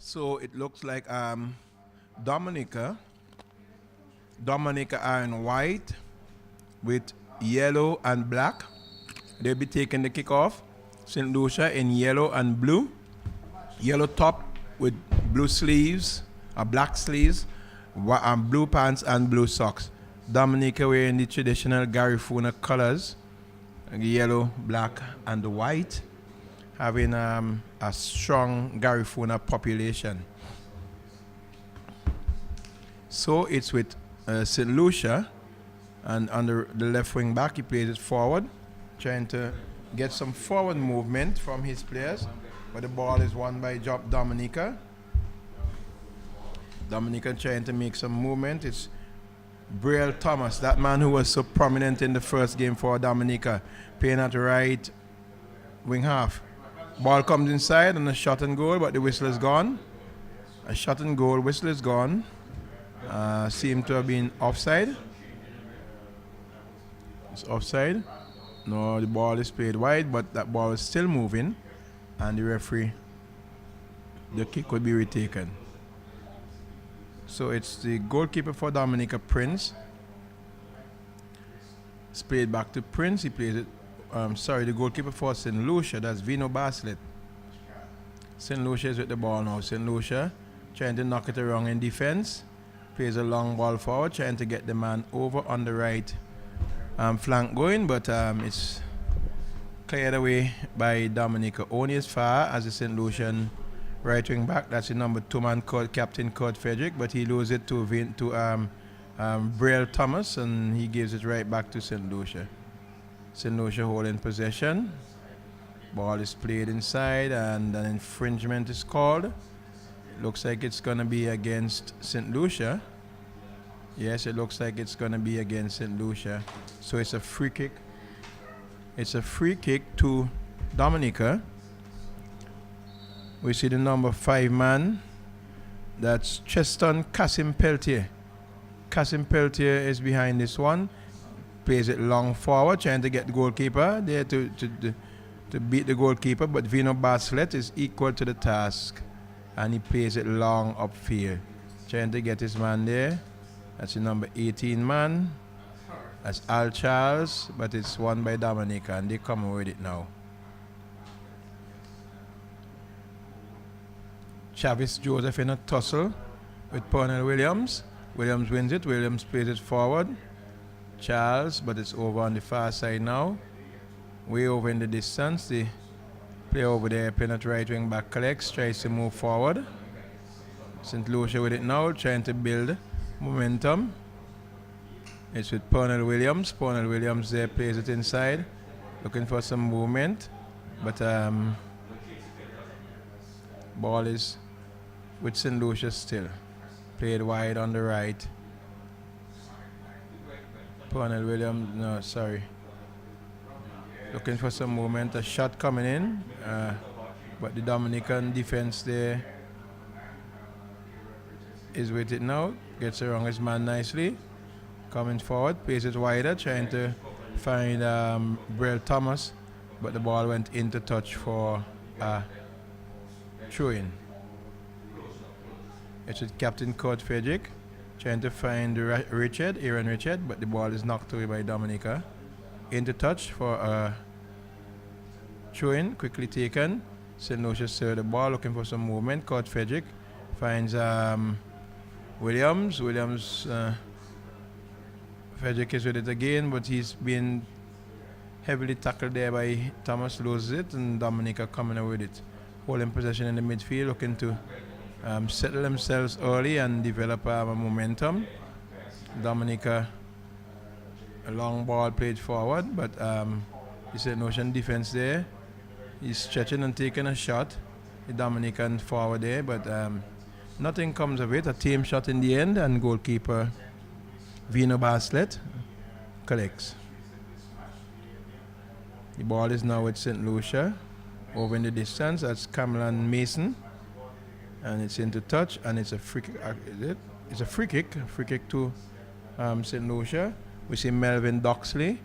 So it looks like Dominica. Dominica are in white with yellow and black. They'll be taking the kickoff. St. Lucia in yellow and blue. Yellow top with blue sleeves, black sleeves, blue pants and blue socks. Dominica wearing the traditional Garifuna colors, yellow, black, and white, having a strong Garifuna population. So it's with St. Lucia, and on the left wing back, he plays it forward, trying to get some forward movement from his players, but the ball is won by Dominica. Dominica trying to make some movement. It's Braille Thomas, that man who was so prominent in the first game for Dominica, playing at right wing half. Ball comes inside and a shot and goal, but the whistle is gone. A shot and goal, whistle is gone. Seemed to have been offside. It's offside. No, the ball is played wide, but that ball is still moving, and the referee, the kick could be retaken. So it's the goalkeeper for Dominica, Prince. It's played back to Prince. He plays it. The goalkeeper for St. Lucia, that's Vino Baslet. St. Lucia is with the ball now. St. Lucia trying to knock it around in defense. Plays a long ball forward, trying to get the man over on the right flank going, but it's cleared away by Dominica. Only as far as the St. Lucian right wing back, that's the number 2 man called Captain Kurt Frederick, but he loses it to Braille Thomas, and he gives it right back to St. Lucia. St. Lucia holding possession. Ball is played inside, and an infringement is called. Looks like it's going to be against St. Lucia. Yes, it looks like it's going to be against St. Lucia. So it's a free kick. It's a free kick to Dominica. We see the number 5 man. That's Cheston Kasim Peltier. Kasim Peltier is behind this one. Plays it long forward, trying to get the goalkeeper there to beat the goalkeeper. But Vino Baslet is equal to the task, and he plays it long upfield, trying to get his man there. That's the number 18 man. That's Al Charles, but it's won by Dominica, and they come with it now. Chavis Joseph in a tussle with Pernell Williams. Williams wins it. Williams plays it forward. Charles, but it's over on the far side now. Way over in the distance. The player over there playing at right wing back collects, tries to move forward. St. Lucia with it now, trying to build momentum. It's with Pernell Williams. Pernell Williams there plays it inside, looking for some movement, but ball is with St. Lucia still. Played wide on the right. Pernell Williams, no, sorry. Looking for some movement, a shot coming in, but the Dominican defense there is with it now. Gets around his man nicely. Coming forward, plays it wider, trying to find Braille Thomas, but the ball went into touch for throw-in. It's with Captain Kurt Frederick, trying to find Aaron Richard, but the ball is knocked away by Dominica. Into touch for a throw-in, quickly taken. St. Lucia serve the ball, looking for some movement. Kurt Frederick finds Williams. Frederick is with it again, but he's been heavily tackled there by Thomas, loses it, and Dominica coming away with it. Holding possession in the midfield, looking to settle themselves early and develop a momentum. Dominica, a long ball played forward, but the St. Lucian defense there, he's stretching and taking a shot. The Dominican forward there, but nothing comes of it. A team shot in the end, and goalkeeper Vino Baslet collects. The ball is now with St. Lucia. Over in the distance, that's Cameron Mason. And it's into touch, and it's a free kick. It's a free kick to St. Lucia. We see Melvin Doxley.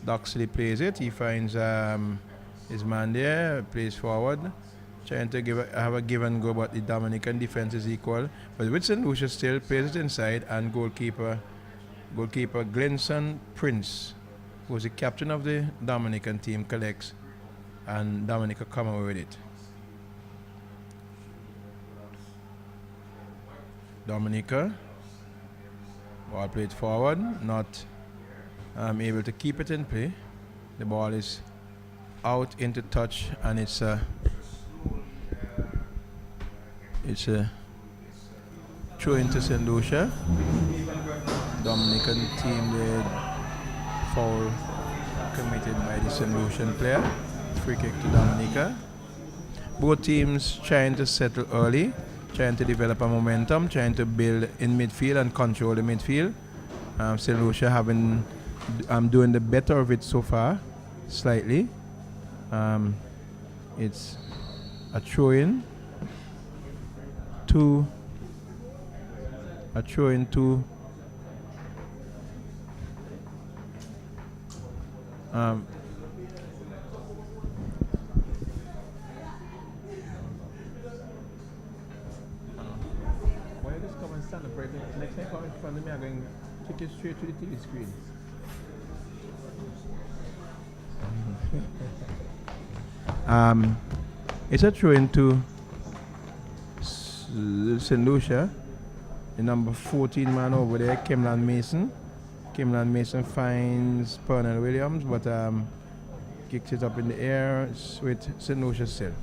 Doxley plays it. He finds his man there, plays forward. trying to have a give and go, but the Dominican defense is equal. But with St. Lucia still plays it inside, and goalkeeper Glenson Prince, who's the captain of the Dominican team, collects, and Dominica come away with it. Dominica, ball played forward, not able to keep it in play. The ball is out into touch, and it's a throw into St. Lucia. Dominican team, the foul committed by the St. Lucian player. Free kick to Dominica. Both teams trying to settle early, trying to develop a momentum, trying to build in midfield and control the midfield. St. Lucia having doing the better of it so far, slightly. It's a throw-in to why you just come and stand up right there? Next time come in front of me, I'm going to kick it straight to the TV screen. It's a throw into St. Lucia. The number 14 man over there, Kimlan Mason. Kimlan Mason finds Pernell Williams, but kicks it up in the air with St. Lucia still.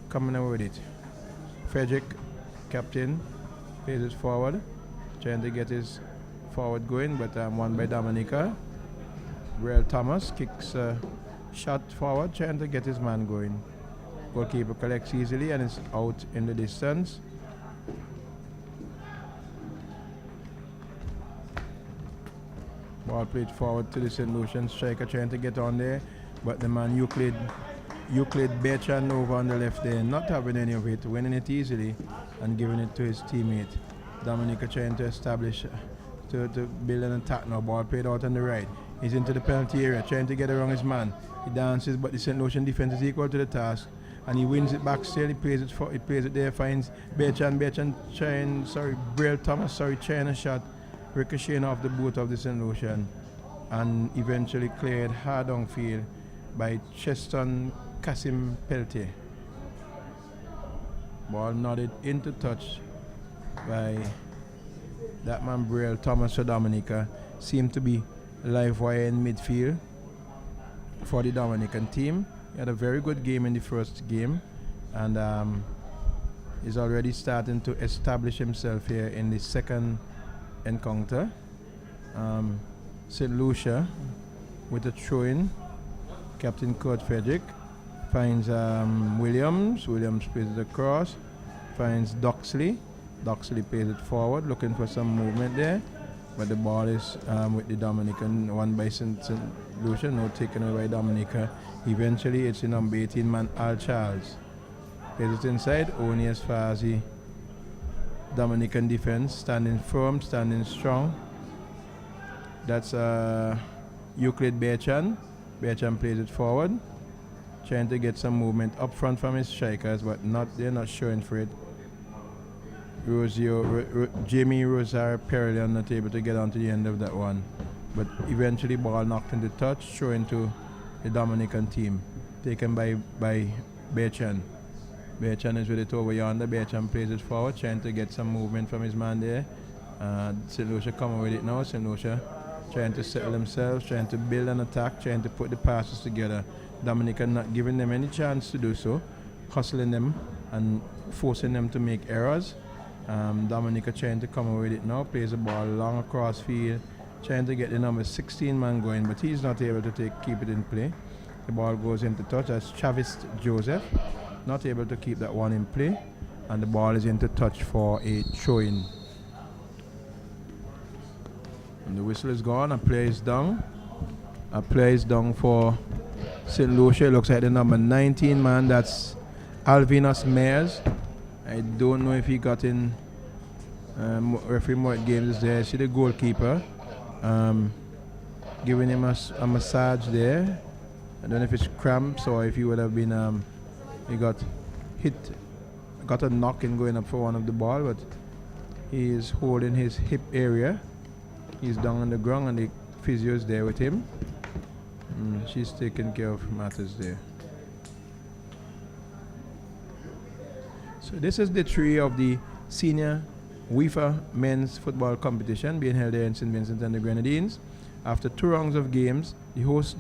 Coming away with it. Frederick, captain, plays it forward, trying to get his forward going, but won by Dominica. Real Thomas kicks a shot forward, trying to get his man going. Goalkeeper collects easily and is out in the distance. Ball played forward to the St. Lucian striker, trying to get on there, but the man Euclid Bertrand over on the left there, not having any of it, winning it easily and giving it to his teammate. Dominica trying to establish, to build an attack now. Ball played out on the right. He's into the penalty area, trying to get around his man. He dances, but the St. Lucian defense is equal to the task, and he wins it back still. He plays it there, finds Bertrand Braille Thomas, trying a shot, ricocheting off the boot of the St. Lucian, and eventually cleared hard on field by Cheston Kasim Peltier. Ball nodded into touch by that man Braille Thomas for Dominica. Seemed to be live wire in midfield for the Dominican team. He had a very good game in the first game, and is already starting to establish himself here in the second encounter. St. Lucia with a throw-in. Captain Kurt Frederick finds Williams. Williams plays it across. Finds Doxley. Doxley plays it forward, looking for some movement there. But the ball is with the Dominican, won by St. Lucia, no taken away by Dominica. Eventually, it's the number 18 man, Al Charles. Plays it inside, only as far as the Dominican defense, standing firm, standing strong. That's Euclid Bertrand. Bertrand plays it forward, trying to get some movement up front from his strikers, but they're not showing for it. Jamie Rosar Perelian not able to get onto the end of that one, but eventually ball knocked into touch, showing to the Dominican team, taken by Bertrand. Bertrand is with it over yonder. Bertrand plays it forward, trying to get some movement from his man there. St. Lucia coming with it now. St. Lucia trying to settle themselves, trying to build an attack, trying to put the passes together. Dominica not giving them any chance to do so, hustling them and forcing them to make errors. Dominica trying to come away with it now, plays the ball long across field, trying to get the number 16 man going, but he's not able to keep it in play. The ball goes into touch as Chavis Joseph, not able to keep that one in play, and the ball is into touch for a throw-in. And the whistle is gone, a player is down. A player is down for St. Lucia. Looks like the number 19 man, that's Alvinus Mayers. I don't know if he got in referee Mort Games there. See the goalkeeper giving him a massage there. I don't know if it's cramps or if he would have been he got got a knock in going up for one of the ball, but he is holding his hip area. He's down on the ground and the physio is there with him. She's taking care of matters there. So this is the three of the senior UEFA men's football competition being held here in St. Vincent and the Grenadines. After 2 rounds of games, the host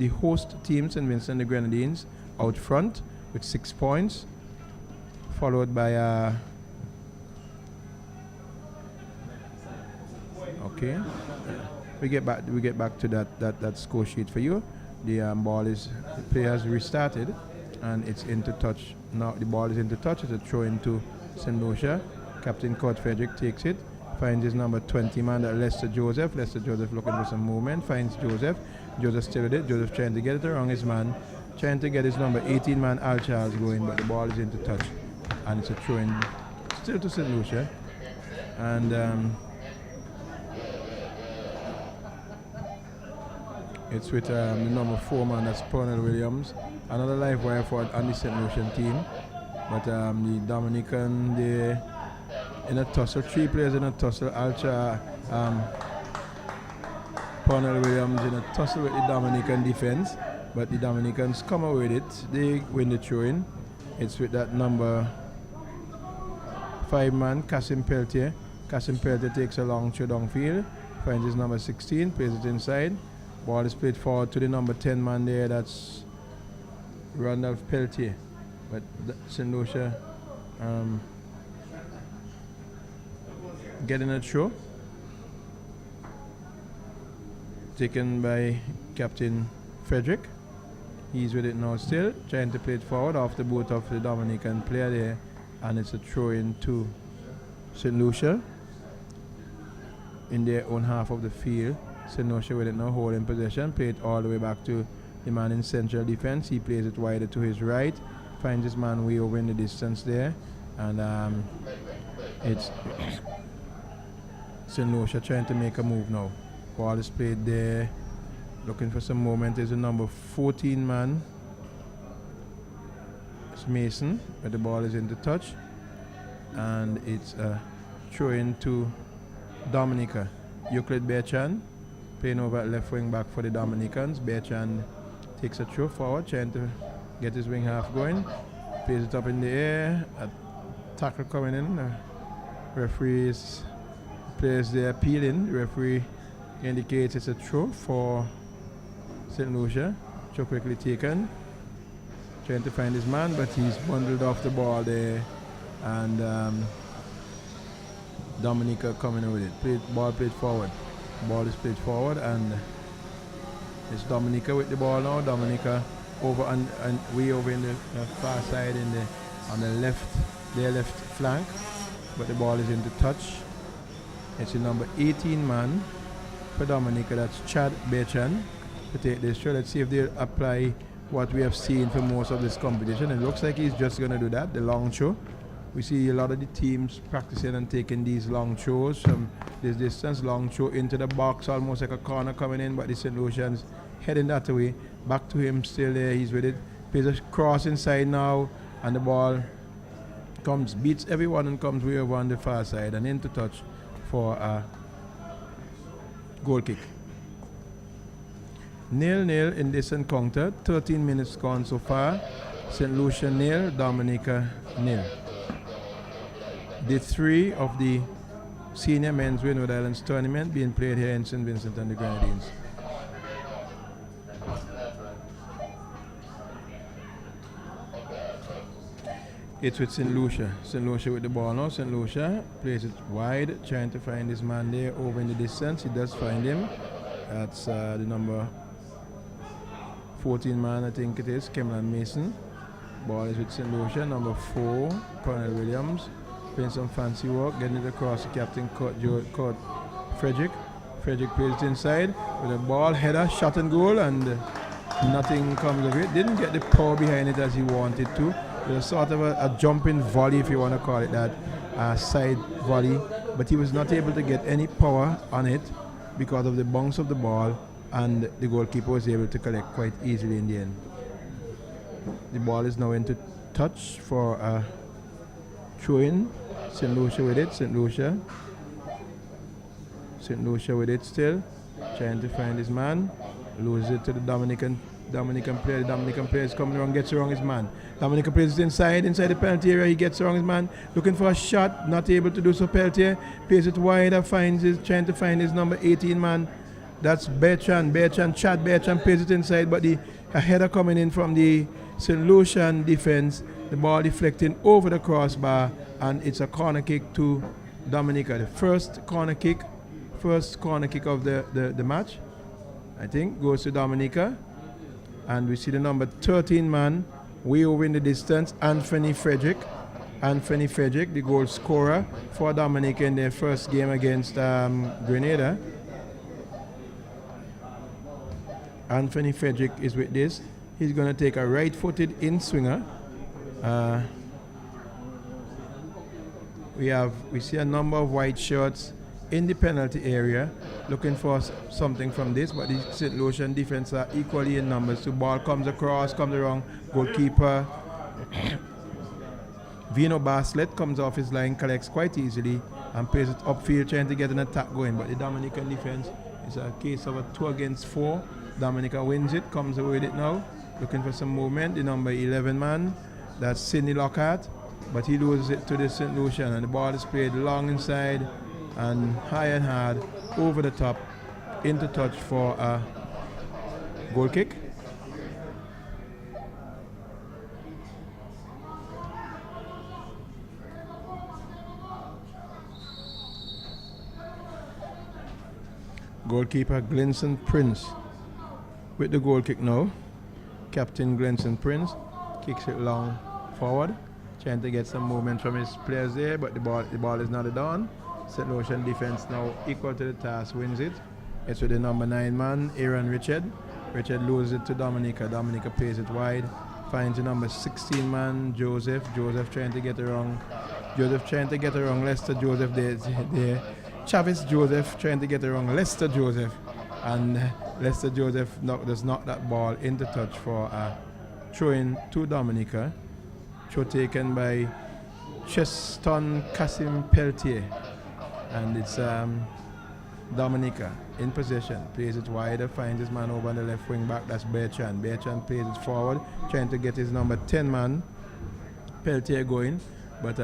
team, St. Vincent and the Grenadines, out front with 6 points, followed by okay. We get back to that score sheet for you. The play has restarted and it's into touch. Now the ball is into touch. It's a throw into St. Lucia. Captain Kurt Frederick takes it, finds his number 20 man, Lester Joseph. Lester Joseph looking for some movement, finds Joseph. Joseph still with it. Joseph trying to get it around his man, trying to get his number 18 man Al Charles going, but the ball is into touch. And it's a throw in still to St. Lucia. And it's with the number 4 man, that's Pernell Williams. Another live wire for on the St. Lucian team. But the Dominican, they in a tussle, 3 players in a tussle. Alcha, Pernell Williams in a tussle with the Dominican defense. But the Dominicans come away with it. They win the throw-in. It's with that number 5 man, Kasim Peltier. Kasim Peltier takes a long throw downfield, finds his number 16, plays it inside. Ball is played forward to the number 10 man there, that's Randolph Peltier. But St. Lucia getting a throw. Taken by Captain Frederick. He's with it now still, trying to play it forward off the boot of the Dominican player there. And it's a throw in to St. Lucia in their own half of the field. St. Lucia with it now, holding possession, play it all the way back to the man in central defense. He plays it wider to his right, finds his man way over in the distance there, and it's St. Lucia trying to make a move now. Ball is played there, looking for some moment. Is the number 14 man, it's Mason, but the ball is into touch, and it's a throw in to Dominica. Euclid Bertrand playing over at left wing back for the Dominicans. Bertrand takes a throw forward, trying to get his wing half going. Plays it up in the air. A tackle coming in. The referee's players there appealing. The referee indicates it's a throw for St. Lucia. Throw quickly taken. Trying to find his man, but he's bundled off the ball there. And Dominica coming with it. Ball played forward. Ball is played forward, and it's Dominica with the ball now. Dominica over and way over in the far side on the left, their left flank, but the ball is into touch. It's the number 18 man for Dominica, that's Chad Bertrand, to take this throw. Let's see if they apply what we have seen for most of this competition. It looks like he's just going to do that, the long throw. We see a lot of the teams practicing and taking these long throws from this distance, long throw into the box, almost like a corner coming in, but the St. Lucians heading that away. Back to him, still there, he's with it. Plays a cross inside now, and the ball beats everyone and comes way over on the far side and into touch for a goal kick. 0-0 in this encounter, 13 minutes gone so far. St. Lucia 0, Dominica 0. The 3 of the senior men's Windward Islands tournament being played here in St. Vincent and the Grenadines. It's with St. Lucia. St. Lucia with the ball now. St. Lucia plays it wide, trying to find his man there over in the distance. He does find him. That's the number 14 man, I think it is, Cameron Mason. Ball is with St. Lucia. Number 4, Pernell Williams. Playing some fancy work, getting it across to Captain Kurt Frederick. Frederick plays it inside with a ball, header, shot and goal, and nothing comes of it. Didn't get the power behind it as he wanted to. It was sort of a jumping volley, if you want to call it that, side volley, but he was not able to get any power on it because of the bounce of the ball, and the goalkeeper was able to collect quite easily in the end. The ball is now into touch for Throw in. St. Lucia with it. St. Lucia. St. Lucia with it still. Trying to find his man. Loses it to the Dominican player. The Dominican player is coming around, gets around his man. Dominican player is inside the penalty area. He gets around his man. Looking for a shot. Not able to do so. Peltier plays it wide. Trying to find his number 18 man. That's Chad Bertrand plays it inside, but a header coming in from the St. Lucian defense. The ball deflecting over the crossbar, and it's a corner kick to Dominica. The first corner kick of the match, I think, goes to Dominica. And we see the number 13 man way over in the distance, Anthony Frederick, the goal scorer for Dominica in their first game against Grenada. Anthony Frederick is with this. He's going to take a right-footed in-swinger. We see a number of white shirts in the penalty area looking for something from this, but the St. Lucian defense are equally in numbers. So ball comes around, goalkeeper Vino Barslet comes off his line, collects quite easily and plays it upfield trying to get an attack going, but the Dominican defense is a case of a 2 against 4. Dominica wins it, comes away with it now, looking for some movement. The number 11 man, that's Sidney Lockhart, but he loses it to the St. Lucian, and the ball is played long inside and high and hard over the top into touch for a goal kick. Goalkeeper Glenson Prince with the goal kick now. Captain Glenson Prince kicks it long forward, trying to get some movement from his players there, but the ball is not done. St. Lucian defense now equal to the task, wins it. It's with the number 9 man, Aaron Richard. Richard loses it to Dominica. Dominica plays it wide, finds the number 16 man, Joseph. Joseph trying to get around Lester Joseph there. Chavis Joseph trying to get around Lester Joseph, and Lester Joseph does knock that ball into touch for a throw-in to Dominica. Throw taken by Cheston Kasim Peltier, and it's Dominica in possession. Plays it wider, finds his man over on the left wing back, that's Bertrand. Bertrand plays it forward, trying to get his number 10 man, Peltier, going, but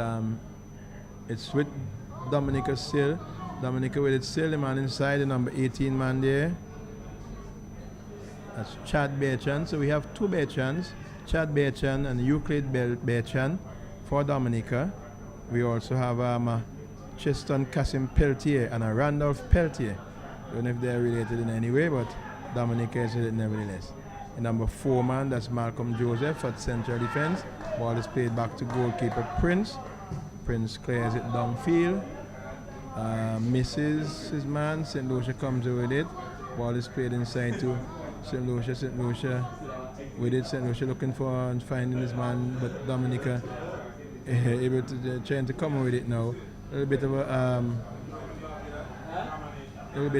it's with Dominica still. Dominica with it still, the man inside, the number 18 man there. That's Chad Bertrand. So we have 2 Bertrands, Chad Bertrand and Euclid Bertrand for Dominica. We also have Cheston Kasim Peltier and a Randolph Peltier. Don't know if they're related in any way, but Dominica is it nevertheless. The number 4 man, that's Malcolm Joseph at central defense. Ball is played back to goalkeeper Prince. Prince clears it downfield. Misses his man. St. Lucia comes with it. Ball is played inside to St. Lucia. St. Lucia with it. St. Lucia looking for and finding his man, but Dominica able to trying to come with it now. A little bit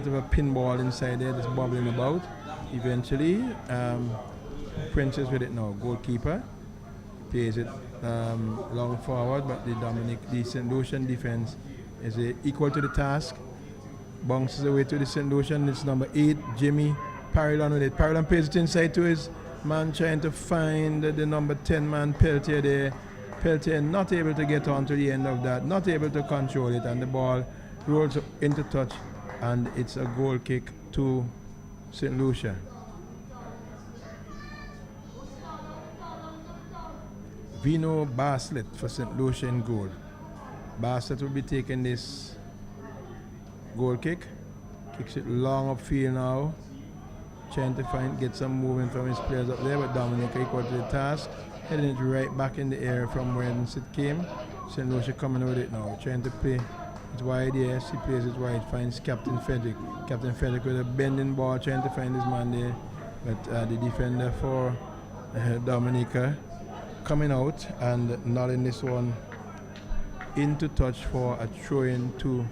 of a pinball inside there, just bobbling about. Eventually, Prince is with it now. Goalkeeper plays it long forward, but the St. Lucian defense is equal to the task. Bounces away to the St. Lucian. It's number 8, Jimmy Parillon with it. Parillon plays it inside to his man, trying to find the number 10 man, Peltier there. Peltier not able to get on to the end of that, not able to control it, and the ball rolls into touch, and it's a goal kick to St. Lucia. Vino Barslet for St. Lucia in goal. Barslet will be taking this goal kick. Kicks it long upfield now. Trying to get some movement from his players up there, but Dominica equal to the task. Heading it right back in the air from where it came. St. Lucia coming with it now. Trying to play it wide, yes, he plays it wide. Finds Captain Frederick. Captain Frederick with a bending ball, trying to find his man there. But the defender for Dominica coming out and not in this one. Into touch for a throw-in to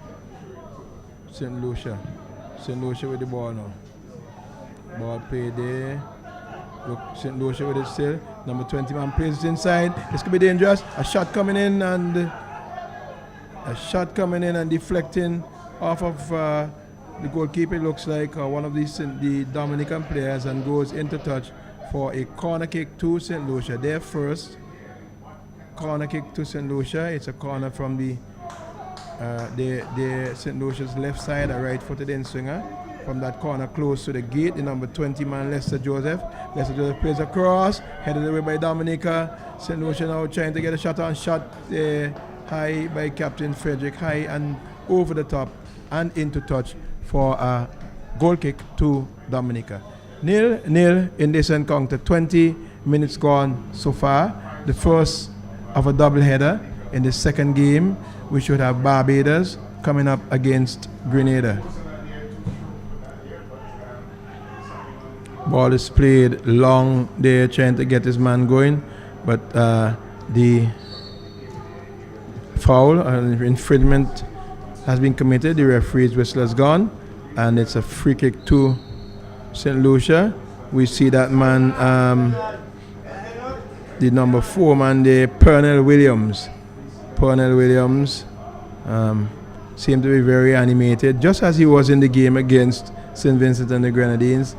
St. Lucia. St. Lucia with the ball now. Ball played there. Look, St. Lucia with it still. Number 20 man plays it inside. This could be dangerous. A shot coming in, and A shot coming in and deflecting off of the goalkeeper, looks like one of the Dominican players, and goes into touch for a corner kick to St. Lucia. Their first corner kick to St. Lucia. It's a corner from the St. Lucia's left side, a right-footed in-swinger. From that corner close to the gate, the number 20 man, Lester Joseph. Lester Joseph plays across, headed away by Dominica. St. Lucia now trying to get a shot on shot high by Captain Frederick, high and over the top and into touch for a goal kick to Dominica. 0-0 in this encounter. 20 minutes gone so far. The first of a double header. In the second game, we should have Barbados coming up against Grenada. Ball is played long there, trying to get his man going, but the foul and infringement has been committed. The referee's whistle has gone, and it's a free kick to St. Lucia. We see that man, the number 4 man there, Pernell Williams. Pernell Williams seemed to be very animated, just as he was in the game against St. Vincent and the Grenadines.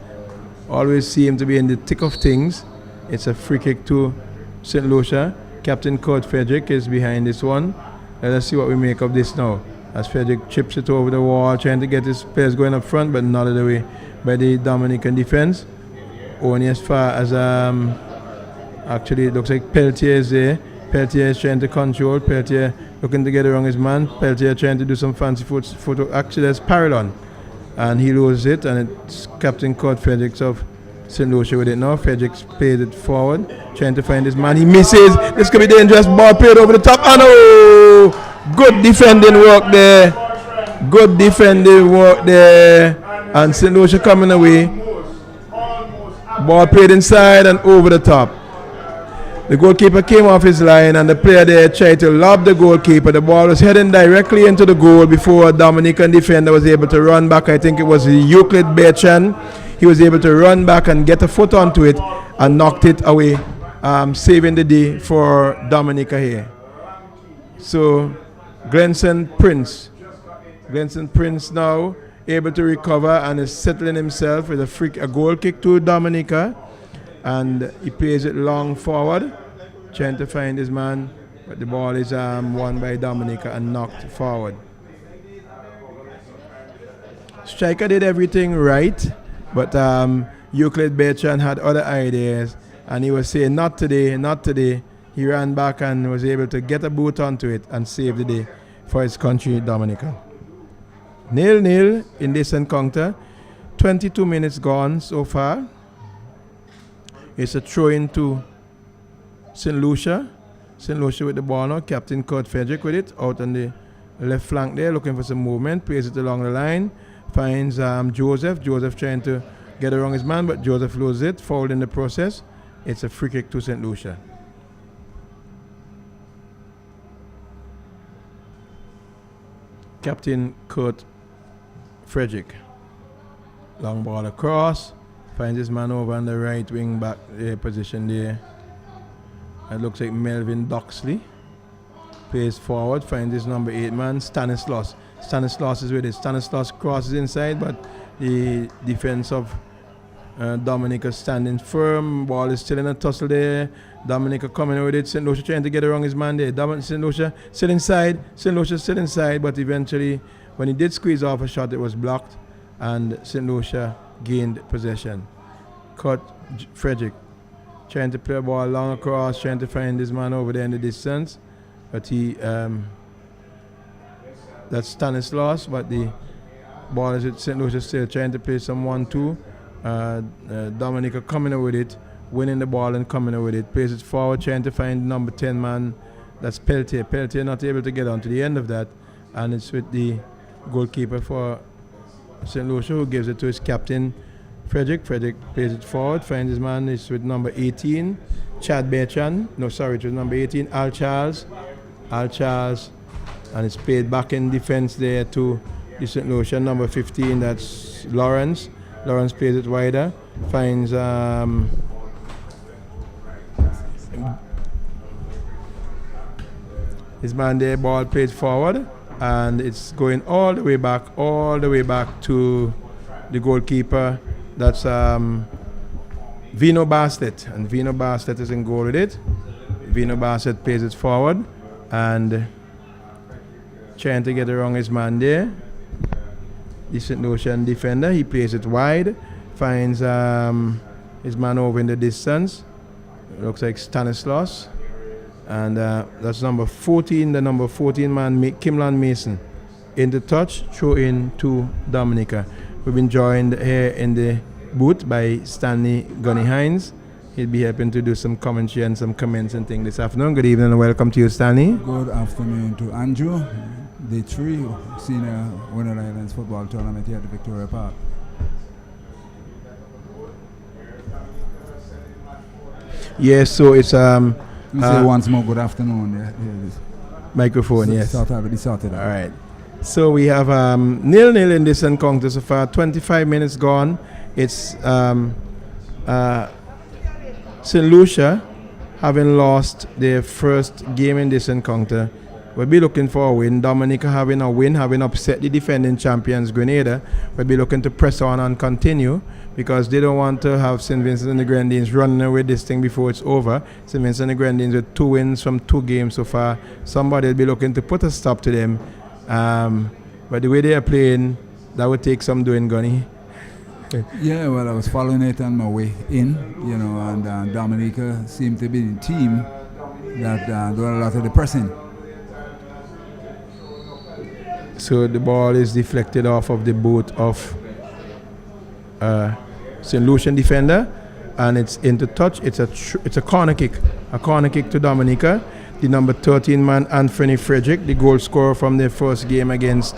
Always seem to be in the thick of things. It's a free kick to St. Lucia. Captain Kurt Frederick is behind this one. Let us see what we make of this now. As Frederick chips it over the wall, trying to get his players going up front, but not the way by the Dominican defense. Only as far as actually it looks like Peltier is there. Peltier is trying to control. Peltier looking to get around his man. Peltier trying to do some fancy photo. Actually, there's Parallon. And he loses it, and it's Captain Kurt Fredericks of St. Lucia with it now. Fredericks plays it forward, trying to find his man. He misses. This could be dangerous. Ball played over the top. And oh! Good defending work there. Good defending work there. And St. Lucia coming away. Ball played inside and over the top. The goalkeeper came off his line, and the player there tried to lob the goalkeeper. The ball was heading directly into the goal before a Dominican defender was able to run back. I think it was Euclid Berchan. He was able to run back and get a foot onto it and knocked it away, saving the day for Dominica here. So Glenson Prince now able to recover and is settling himself with a goal kick to Dominica. And he plays it long forward, trying to find his man, but the ball is won by Dominica and knocked forward. Striker did everything right, but Euclid Bertrand had other ideas, and he was saying, not today, not today. He ran back and was able to get a boot onto it and save the day for his country, Dominica. 0-0 in this encounter. 22 minutes gone so far. It's a throw-in to St. Lucia. St. Lucia with the ball now. Captain Kurt Frederick with it. Out on the left flank there, looking for some movement. Plays it along the line. Finds Joseph. Joseph trying to get around his man, but Joseph loses it. Fouled in the process. It's a free kick to St. Lucia. Captain Kurt Frederick. Long ball across. Finds his man over on the right wing back position there. It looks like Melvin Doxley. Plays forward, finds his number 8 man, Stanislaus. Stanislaus is with it. Stanislaus crosses inside, but the defense of Dominica standing firm. Ball is still in a tussle there. Dominica coming with it. St. Lucia trying to get around his man there. St. Lucia still inside. St. Lucia still inside, but eventually, when he did squeeze off a shot, it was blocked, and St. Lucia gained possession. Kurt Frederick trying to play a ball long across, trying to find his man over there in the distance, but he that's Stanislaus, but the ball is at St. Lucia still trying to play some 1-2. Dominica coming with it, winning the ball and coming with it, plays it forward, trying to find number 10 man, that's Peltier. Peltier not able to get on to the end of that, and it's with the goalkeeper for St. Lucia, who gives it to his captain, Frederick. Frederick plays it forward, finds his man, it's with number 18, Chad Bertrand. No, sorry, it was number 18, Al Charles. And it's played back in defense there to the St. Lucia, number 15, that's Lawrence. Lawrence plays it wider, finds his man there, ball played forward, and it's going all the way back to the goalkeeper. That's Vino Bassett, and Vino Bassett is in goal with it. Vino Bassett plays it forward and trying to get around his man there. The St. Lucian defender, he plays it wide, finds his man over in the distance. It looks like Stanislaus. And that's number 14, the number 14 man, Kimlan Mason. In the touch, throw in to Dominica. We've been joined here in the booth by Stanley Gunny Hines. He'll be helping to do some commentary and some comments and things this afternoon. Good evening and welcome to you, Stanley. Good afternoon to Andrew. Day 3 Senior Winter Islands Football Tournament here at the Victoria Park. Yes, so it's say once more good afternoon. microphone, so yes. Sorted. All right. So we have 0-0 in this encounter so far. 25 minutes gone. It's St. Lucia having lost their first game in this encounter. We'll be looking for a win. Dominica having a win, having upset the defending champions Grenada. We'll be looking to press on and continue because they don't want to have St. Vincent and the Grenadines running away this thing before it's over. St. Vincent and the Grenadines with 2 wins from 2 games so far. Somebody will be looking to put a stop to them. But the way they are playing, that would take some doing, Gunny. Yeah, well, I was following it on my way in, and Dominica seemed to be the team that do a lot of the pressing. So the ball is deflected off of the boot of St. Lucian defender, and it's into touch. It's a corner kick to Dominica. The number 13 man, Anthony Frederick, the goal scorer from their first game against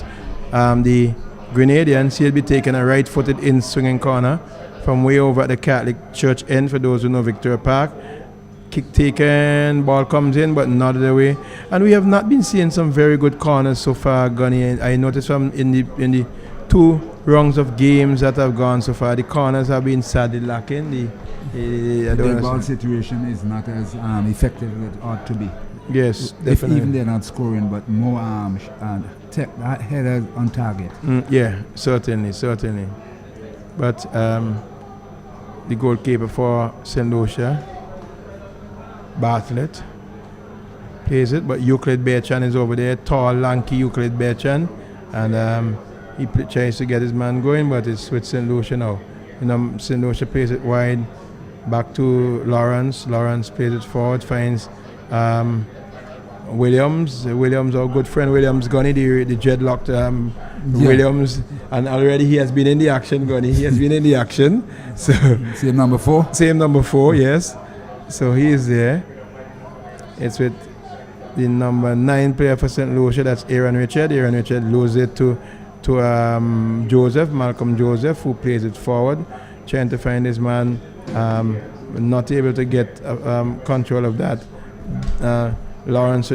the Grenadians. He'll be taking a right-footed in swinging corner from way over at the Catholic Church end, for those who know Victoria Park. Kick taken, ball comes in, but not the way. And we have not been seeing some very good corners so far, Gunny. I noticed from in the 2 rounds of games that have gone so far, the corners have been sadly lacking. The ball situation is not as effective as it ought to be. Yes, definitely. If even they're not scoring, but more headers on target. Yeah, certainly. But the goalkeeper for St. Lucia, Bartlett, plays it, but Euclid Berchan is over there, tall, lanky Euclid Berchan, and he tries to get his man going, but it's with St. Lucia now. St. Lucia plays it wide, back to Lawrence. Lawrence plays it forward, finds Williams, our good friend Williams, Gunny, the dreadlocked Williams, and already he has been in the action, Gunny. He has been in the action. So Same number 4, yes. So he is there. It's with the number 9 player for St. Lucia, that's Aaron Richard. Aaron Richard loses it to Malcolm Joseph, who plays it forward, trying to find his man, not able to get control of that. Lawrence,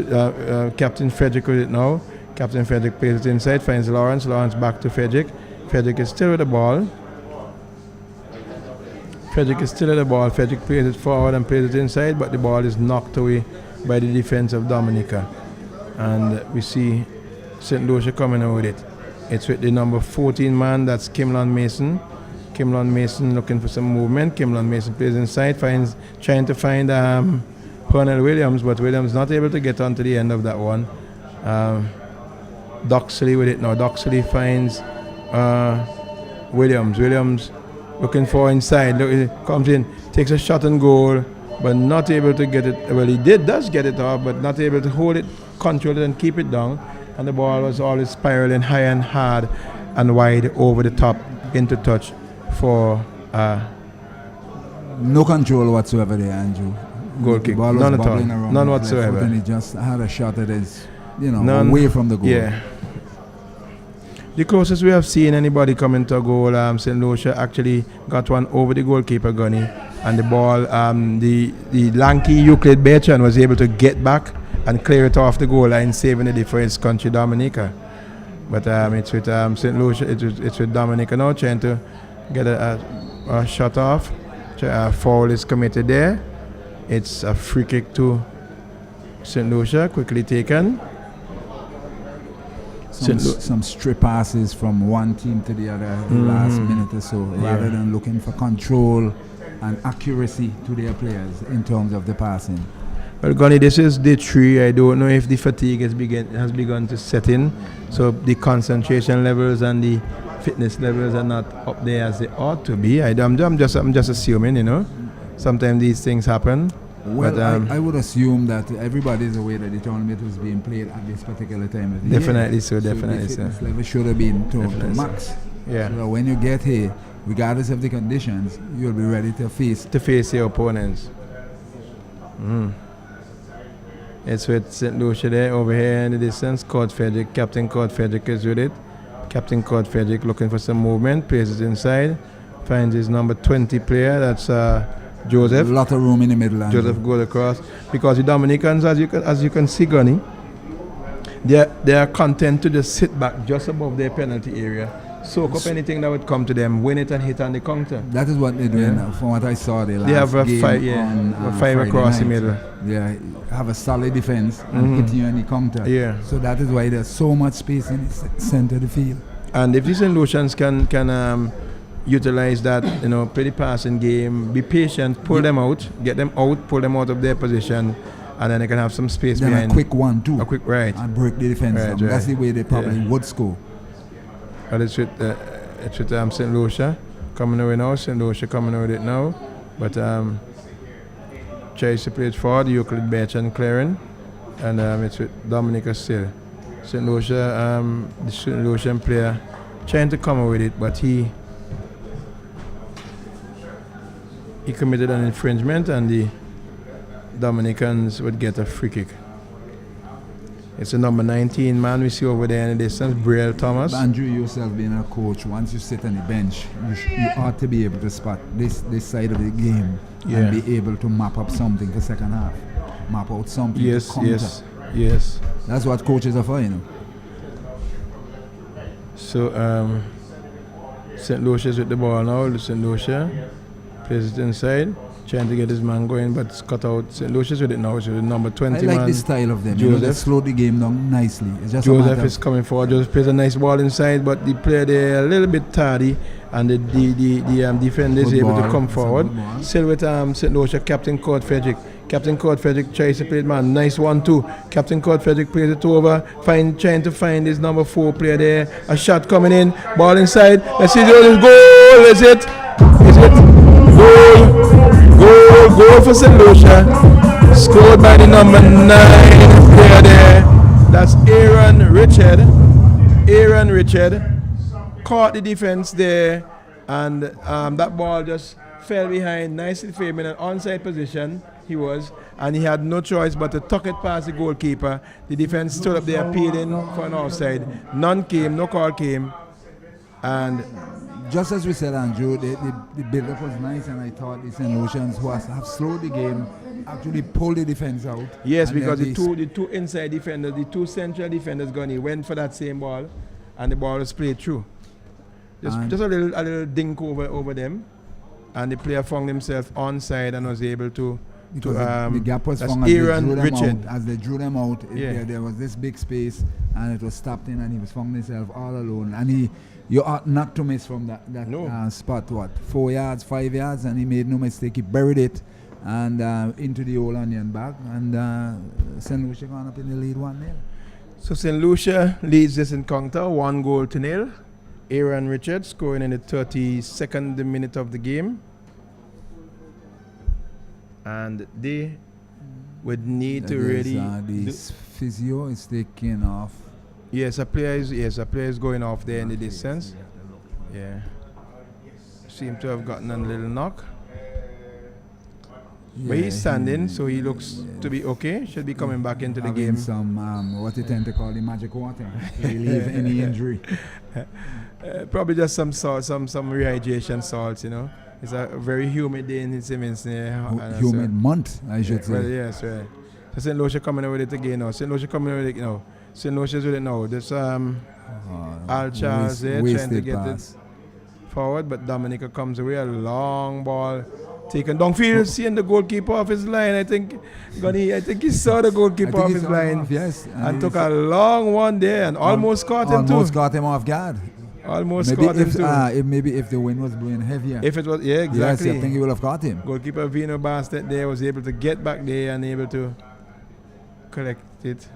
Captain Frederick with it now. Captain Frederick plays it inside, finds Lawrence. Lawrence back to Frederick. Frederick is still with the ball. Frederick plays it forward and plays it inside, but the ball is knocked away by the defense of Dominica. And we see St. Lucia coming out with it. It's with the number 14 man, that's Kimlan Mason. Kimlan Mason looking for some movement. Kimlan Mason plays inside, trying to find Pernell Williams, but Williams not able to get onto the end of that one. Doxley with it now. Doxley finds Williams. Williams looking for inside. Comes in, takes a shot and goal, but not able to get it. Well, he does get it off, but not able to hold it, control it, and keep it down. And the ball was always spiraling high and hard and wide over the top into touch for no control whatsoever there, Andrew. Goal kick. Ball None was at all. around None whatsoever. And he just had a shot that is, away from the goal. Yeah. The closest we have seen anybody coming to a goal, St. Lucia actually got one over the goalkeeper, Gunny, and the ball, the lanky Euclid Berchan was able to get back and clear it off the goal line, saving it for his country, Dominica. But it's with St. Lucia, it's with Dominica now, trying to get a shot off. Foul is committed there. It's a free kick to St. Lucia, quickly taken. some strip passes from one team to the other last minute or so, rather than looking for control and accuracy to their players in terms of the passing. Well, Gunny, this is day 3. I don't know if the fatigue has begun to set in. So the concentration levels and the fitness levels are not up there as they ought to be. I'm just assuming, you know. Sometimes these things happen. Well, but, I would assume that everybody is aware that the tournament was being played at this particular time of the definitely year. so, definitely the so. fitness level should have been to max. Yeah. So when you get here, regardless of the conditions, you'll be ready to face your opponents. It's with St. Lucia there, over here in the distance. Cord Frederick, Captain Cord Frederick is with it. Captain Cord Frederick looking for some movement, places inside, finds his number 20 player, that's Joseph. A lot of room in the middle. Joseph goes across. Because the Dominicans, as you can see, Gunny, they are content to just sit back just above their penalty area, soak up anything that would come to them, win it and hit on the counter. That is what they're doing now. From what I saw, they have a five across the middle. They have a solid defense and hit you on the counter. Yeah. So that is why there's so much space in the center of the field. And if these St. Lucians can utilize that, you know, play the passing game, be patient, pull them out, get them out, pull them out of their position, and then they can have some space then behind. a quick 1-2. A quick right. And break the defense down. That's the way they probably would score. But it's with St. Lucia coming away now. St. Lucia coming away with it now. But Chase plays forward, Euclid Betch and clearing. And it's with Dominica still. St. Lucia, the St. Lucian player trying to come away with it, but he committed an infringement and the Dominicans would get a free kick. It's a number 19 man we see over there in the distance, Brielle Thomas. Andrew, yourself being a coach, once you sit on the bench, you ought to be able to spot this side of the game and be able to map up something for second half. Map out something to counter. Yes. That's what coaches are for, you know. So, St. Lucia's with the ball now. St. Lucia plays it inside, trying to get his man going, but it's cut out. St. Lucia's with it now. So the number 20 man. I like the style of them. Joseph. You know, they slow the game down nicely. It's just Joseph is coming forward. Joseph plays a nice ball inside, but the player there a little bit tardy, and the defender is able to come forward. Still with St. Lucia, Captain Cord Frederick. Captain Cord Frederick tries to play it, man. Nice 1-2. Captain Cord Frederick plays it over. Trying to find his number 4 player there. A shot coming in. Ball inside. Let's see the goal. Is it? Goal for St. Lucia. Scored by the number 9 player there. That's Aaron Richard. Caught the defense there. And that ball just fell behind. Nicely framed in an onside position. He was, and he had no choice but to tuck it past the goalkeeper. The defense stood up there appealing for an offside. None came, no call came. And just as we said, Andrew, the build-up was nice, and I thought the St. Lucians, who have slowed the game, actually pulled the defense out. Yes, because the two inside defenders, the two central defenders went for that same ball, and the ball was played through. Just a little dink over them, and the player found himself onside and was able to. Because the gap was found as they drew them out. There was this big space, and it was stopped in, and he was found himself all alone. And you ought not to miss from that spot. 4 yards, 5 yards, and he made no mistake. He buried it and into the old onion bag, and St. Lucia gone up in the lead 1-0. So St. Lucia leads this encounter 1-0. Aaron Richards scoring in the 32nd minute of the game. And they would need to really. The physio is taking off. Yes, a player is going off there in the distance. Yeah. Seem to have gotten a little knock. Yeah, but he's standing, so he looks to be okay. Should be coming back into the game. Some what they tend to call the magic water to relieve any injury. Probably just some rehydration salts, you know. It's a very humid day in Simmons. Humid month, I should say. Well, yes, right. So St. Lucia coming with it again now. St. Lucia's with it now. There's Al Charles there trying to get it forward, but Dominica comes away. A long ball taken downfield, seeing the goalkeeper off his line. I think he saw the goalkeeper off his line. Yes. And took a long one there and almost caught him too. Almost caught him off guard. Almost caught him too. Maybe if the wind was blowing heavier. If it was, yeah, exactly. Yes, I think he would have caught him. Goalkeeper Vino Bastet there was able to get back there and able to collect it.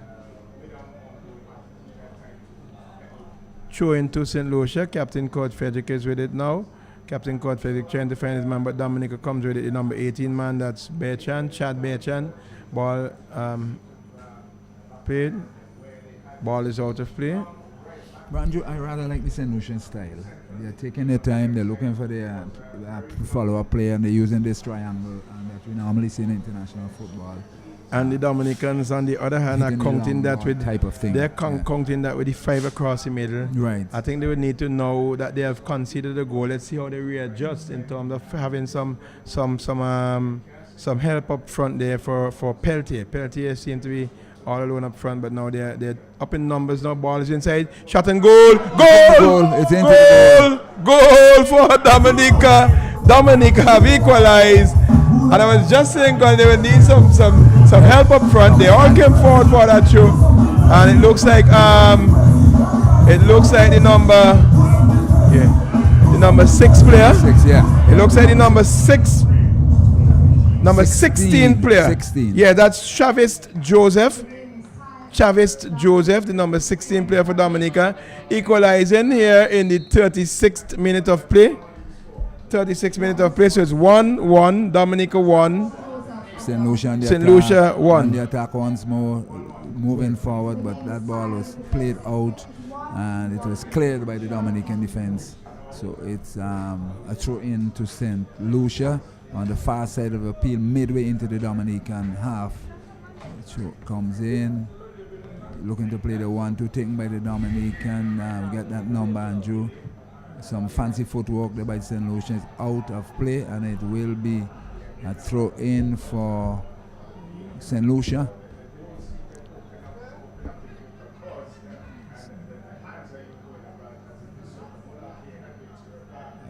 Throw into St. Lucia. Captain Cord Frederick is with it now. Captain Cord Frederick trying to find his man, but Dominica comes with it. The number 18 man, that's Chad Berchan. Ball played. Ball is out of play. Andrew, I rather like the St. Lucian style. They're taking their time, they're looking for their follow-up play, and they're using this triangle and that we normally see in international football. And the Dominicans, on the other hand, are counting that with type of thing. They're counting that with the 5 across the middle. Right. I think they would need to know that they have conceded a goal. Let's see how they readjust in terms of having some help up front there for Peltier. Peltier seems to be all alone up front, but now they're up in numbers now. Ball is inside. Shot and goal. Goal! It's into the goal! Goal for Dominica. Dominica have equalized. And I was just saying, because they would need some help up front. They all came forward for that show, and it looks like the number 6 player. It looks like the number 16 player. 16. Yeah, that's Chavez Joseph, the number 16 player for Dominica, equalizing here in the 36th minute of play. 36 minutes of play, so it's 1-1, Dominica 1. St. Lucia 1. The attack once more, moving forward, but that ball was played out and it was cleared by the Dominican defense. So it's a throw in to St. Lucia on the far side of the field, midway into the Dominican half. So comes in, looking to play the 1-2 taken by the Dominican. Get that number, Andrew. Some fancy footwork there by St. Lucia is out of play, and it will be a throw in for St. Lucia.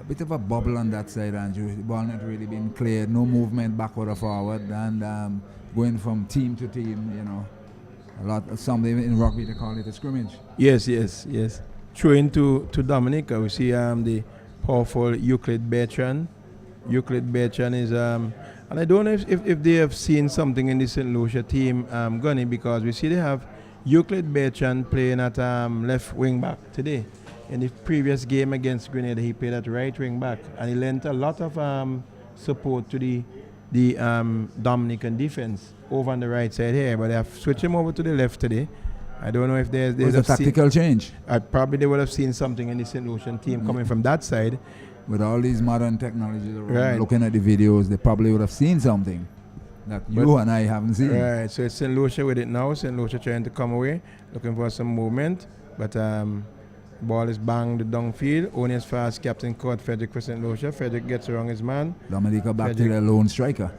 A bit of a bubble on that side, Andrew. The ball not really been cleared, no movement backward or forward, and going from team to team, you know. Some in rugby they call it a scrimmage. Yes. Throw into Dominica, we see the powerful Euclid Bertrand. Euclid Bertrand is and I don't know if they have seen something in the St. Lucia team, Gunny, because we see they have Euclid Bertrand playing at left wing back today. In the previous game against Grenada, he played at right wing back, and he lent a lot of support to the Dominican defense over on the right side here, but they have switched him over to the left today. I don't know if there's a tactical change. Probably they would have seen something in the St. Lucian team coming from that side. With all these modern technologies around, looking at the videos, they probably would have seen something that you and I haven't seen. Right, so it's St. Lucia with it now. St. Lucia trying to come away, looking for some movement, but ball is banged downfield. Only as far as Captain Cord Frederick for St. Lucia. Frederick gets around his man. Dominica back to their lone striker.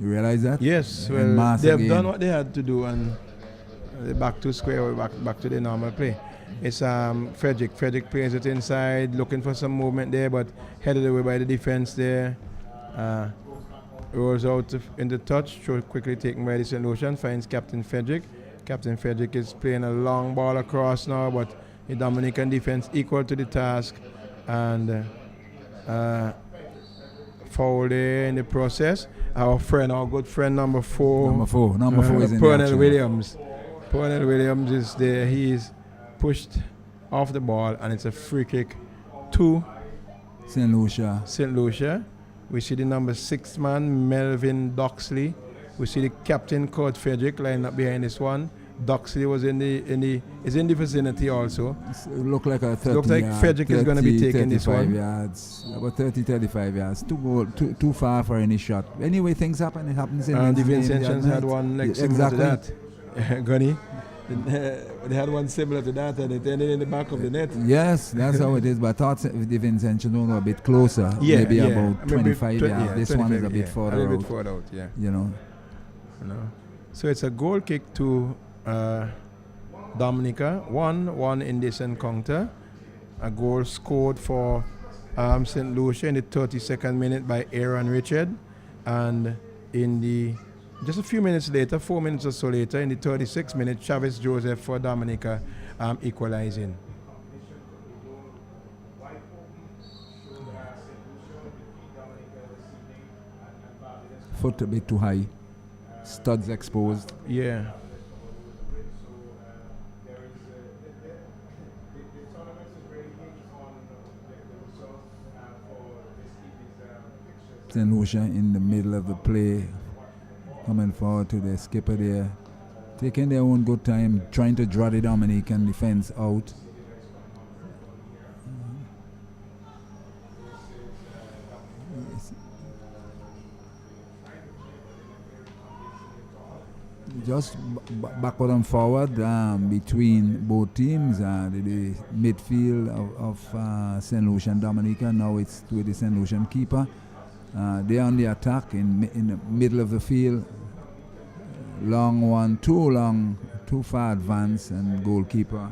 You realize that? Yes, well, they have done what they had to do, and they're back to square, back to the normal play. It's Frederick. Frederick plays it inside, looking for some movement there, but headed away by the defense there. Rolls out in the touch, throw quickly taken by the St. Lucian, finds Captain Frederick. Captain Frederick is playing a long ball across now, but the Dominican defense equal to the task, and foul there in the process. Our good friend number 4. Number four is in Pernell Williams. Pernell Williams is there. He is pushed off the ball, and it's a free kick to St. Lucia. St. Lucia. We see the number 6 man, Melvin Doxley. We see the captain, Cord Frederick, lined up behind this one. Doxley was in the vicinity also. Look like a 30 Looks like Frederick is going to be taking this one. Yards, about 30-35 yards. Too far for any shot. Anyway, things happen. It happens in the Vincentians had one like similar to that. Gunny. They had one similar to that, and it ended in the back of the net. Yes, that's how it is. But I thought the Vincentians were a bit closer. Maybe about 25 yards. This one is a bit further out. A little bit further out, yeah. You know. So it's a goal kick to Dominica. 1-1 in this encounter. A goal scored for St. Lucia in the 32nd minute by Aaron Richard, and in the just a few minutes later, 4 minutes or so later, in the 36th minute, Chavez Joseph for Dominica equalizing. Foot a bit too high, studs exposed. Yeah. St. Lucia in the middle of the play, coming forward to the skipper there, taking their own good time, trying to draw the Dominican defense out. Just backward and forward between both teams. The midfield of St. Lucia and Dominica, now it's with the St. Lucian keeper. They're on the attack in the middle of the field. Long one, too far advance, and goalkeeper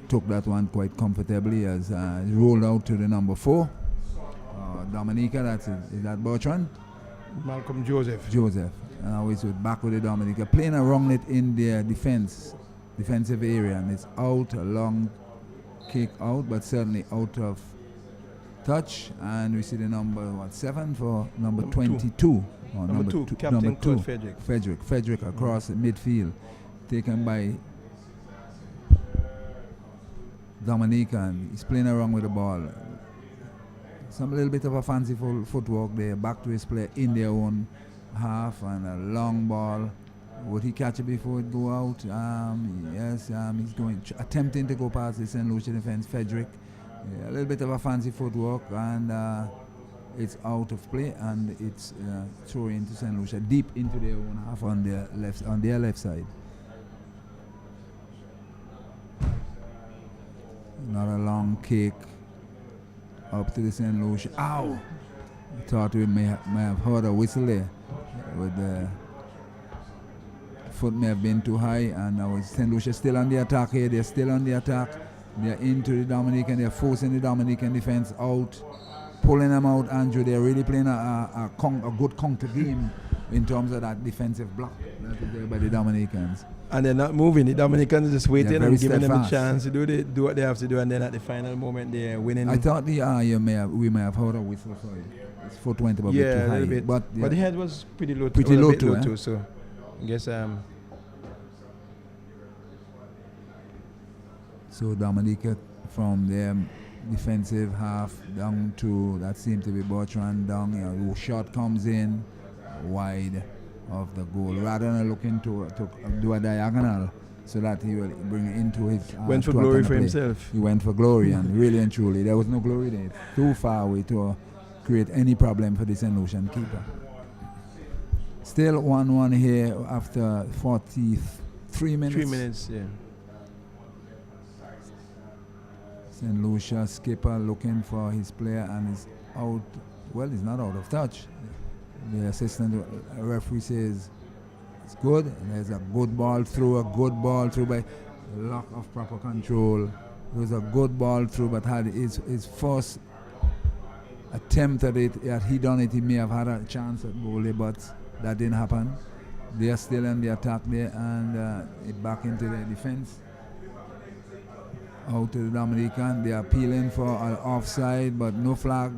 took that one quite comfortably as rolled out to the number 4. Dominica, is that Bertrand? Malcolm Joseph. Now he's back with the Dominica, playing around it in their defensive area, and it's out, a long kick out, but certainly out of touch. And we see the number 7 for number 22. Number 2, Captain Claude Frederick. Frederick across the midfield, taken by Dominica, and he's playing around with the ball. Some little bit of a fanciful footwork there, back to his player in their own half, and a long ball. Would he catch it before it go out? Yes, he's attempting to go past the St. Lucia defense, Frederick. Yeah, a little bit of a fancy footwork, and it's out of play, and it's thrown into St. Lucia deep into their own half on their left side. Another long kick up to the St. Lucia. Ow! I thought we may have heard a whistle there. With the foot may have been too high, and now St. Lucia still on the attack here. They're still on the attack. They're into the Dominican. They're forcing the Dominican defense out, pulling them out. Andrew, they're really playing a good counter game in terms of that defensive block that is there by the Dominicans. And they're not moving. The Dominicans are just waiting and giving them a steadfast chance to do what they have to do, and then at the final moment they're winning. I thought we may have heard a whistle for it. His foot went a bit too high. Bit. But the head was pretty low too. So I guess so Dominica from their defensive half down to that seemed to be Bertrand down. Shot comes in wide of the goal, rather than looking to do a diagonal so that he will bring it into his went for glory for himself. He went for glory, and really and truly there was no glory there. Too far away to create any problem for the St. Lucian keeper. Still 1-1 here after 43 minutes. 3 minutes, yeah. St. Lucia skipper looking for his player, and is out. Well, he's not out of touch. The assistant referee says it's good. And there's a good ball through by lack of proper control. It was a good ball through, but had his first attempt at it, had he done it, he may have had a chance at goalie, but that didn't happen. They are still in the attack there, and it back into the defense. Out to the Dominican, they are appealing for an offside, but no flag.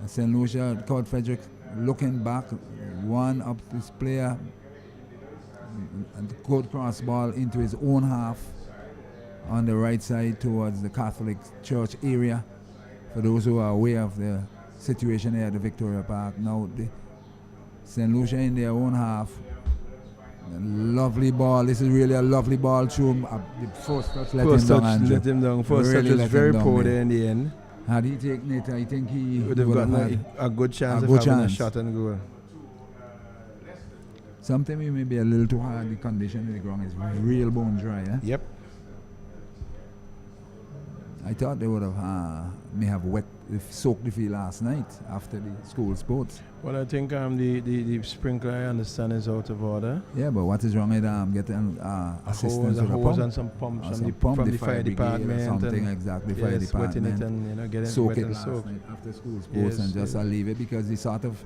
St. Lucia, Claude Frederick looking back, one up this player, and good cross ball into his own half on the right side towards the Catholic Church area. For those who are aware of the situation here at the Victoria Park, now the St. Lucia in their own half. A lovely ball. This is really a lovely ball through. The first touch let him down. First touch was very poor there in the end. Had he taken it, I think he would have gotten a good chance of having a shot and goal. Sometimes it may be a little too hard. The condition of the ground is real bone dry. Eh? Yep. I thought they would have may have wet soaked the field last night after the school sports. Well, I think the sprinkler, I understand, is out of order. Yeah, but what is wrong with getting assistance with a hose pump? and some pumps from the fire department. Something exactly, fire department. Wetting it and getting soak wet it and last soak. night after school sports and just leave it, because the sort of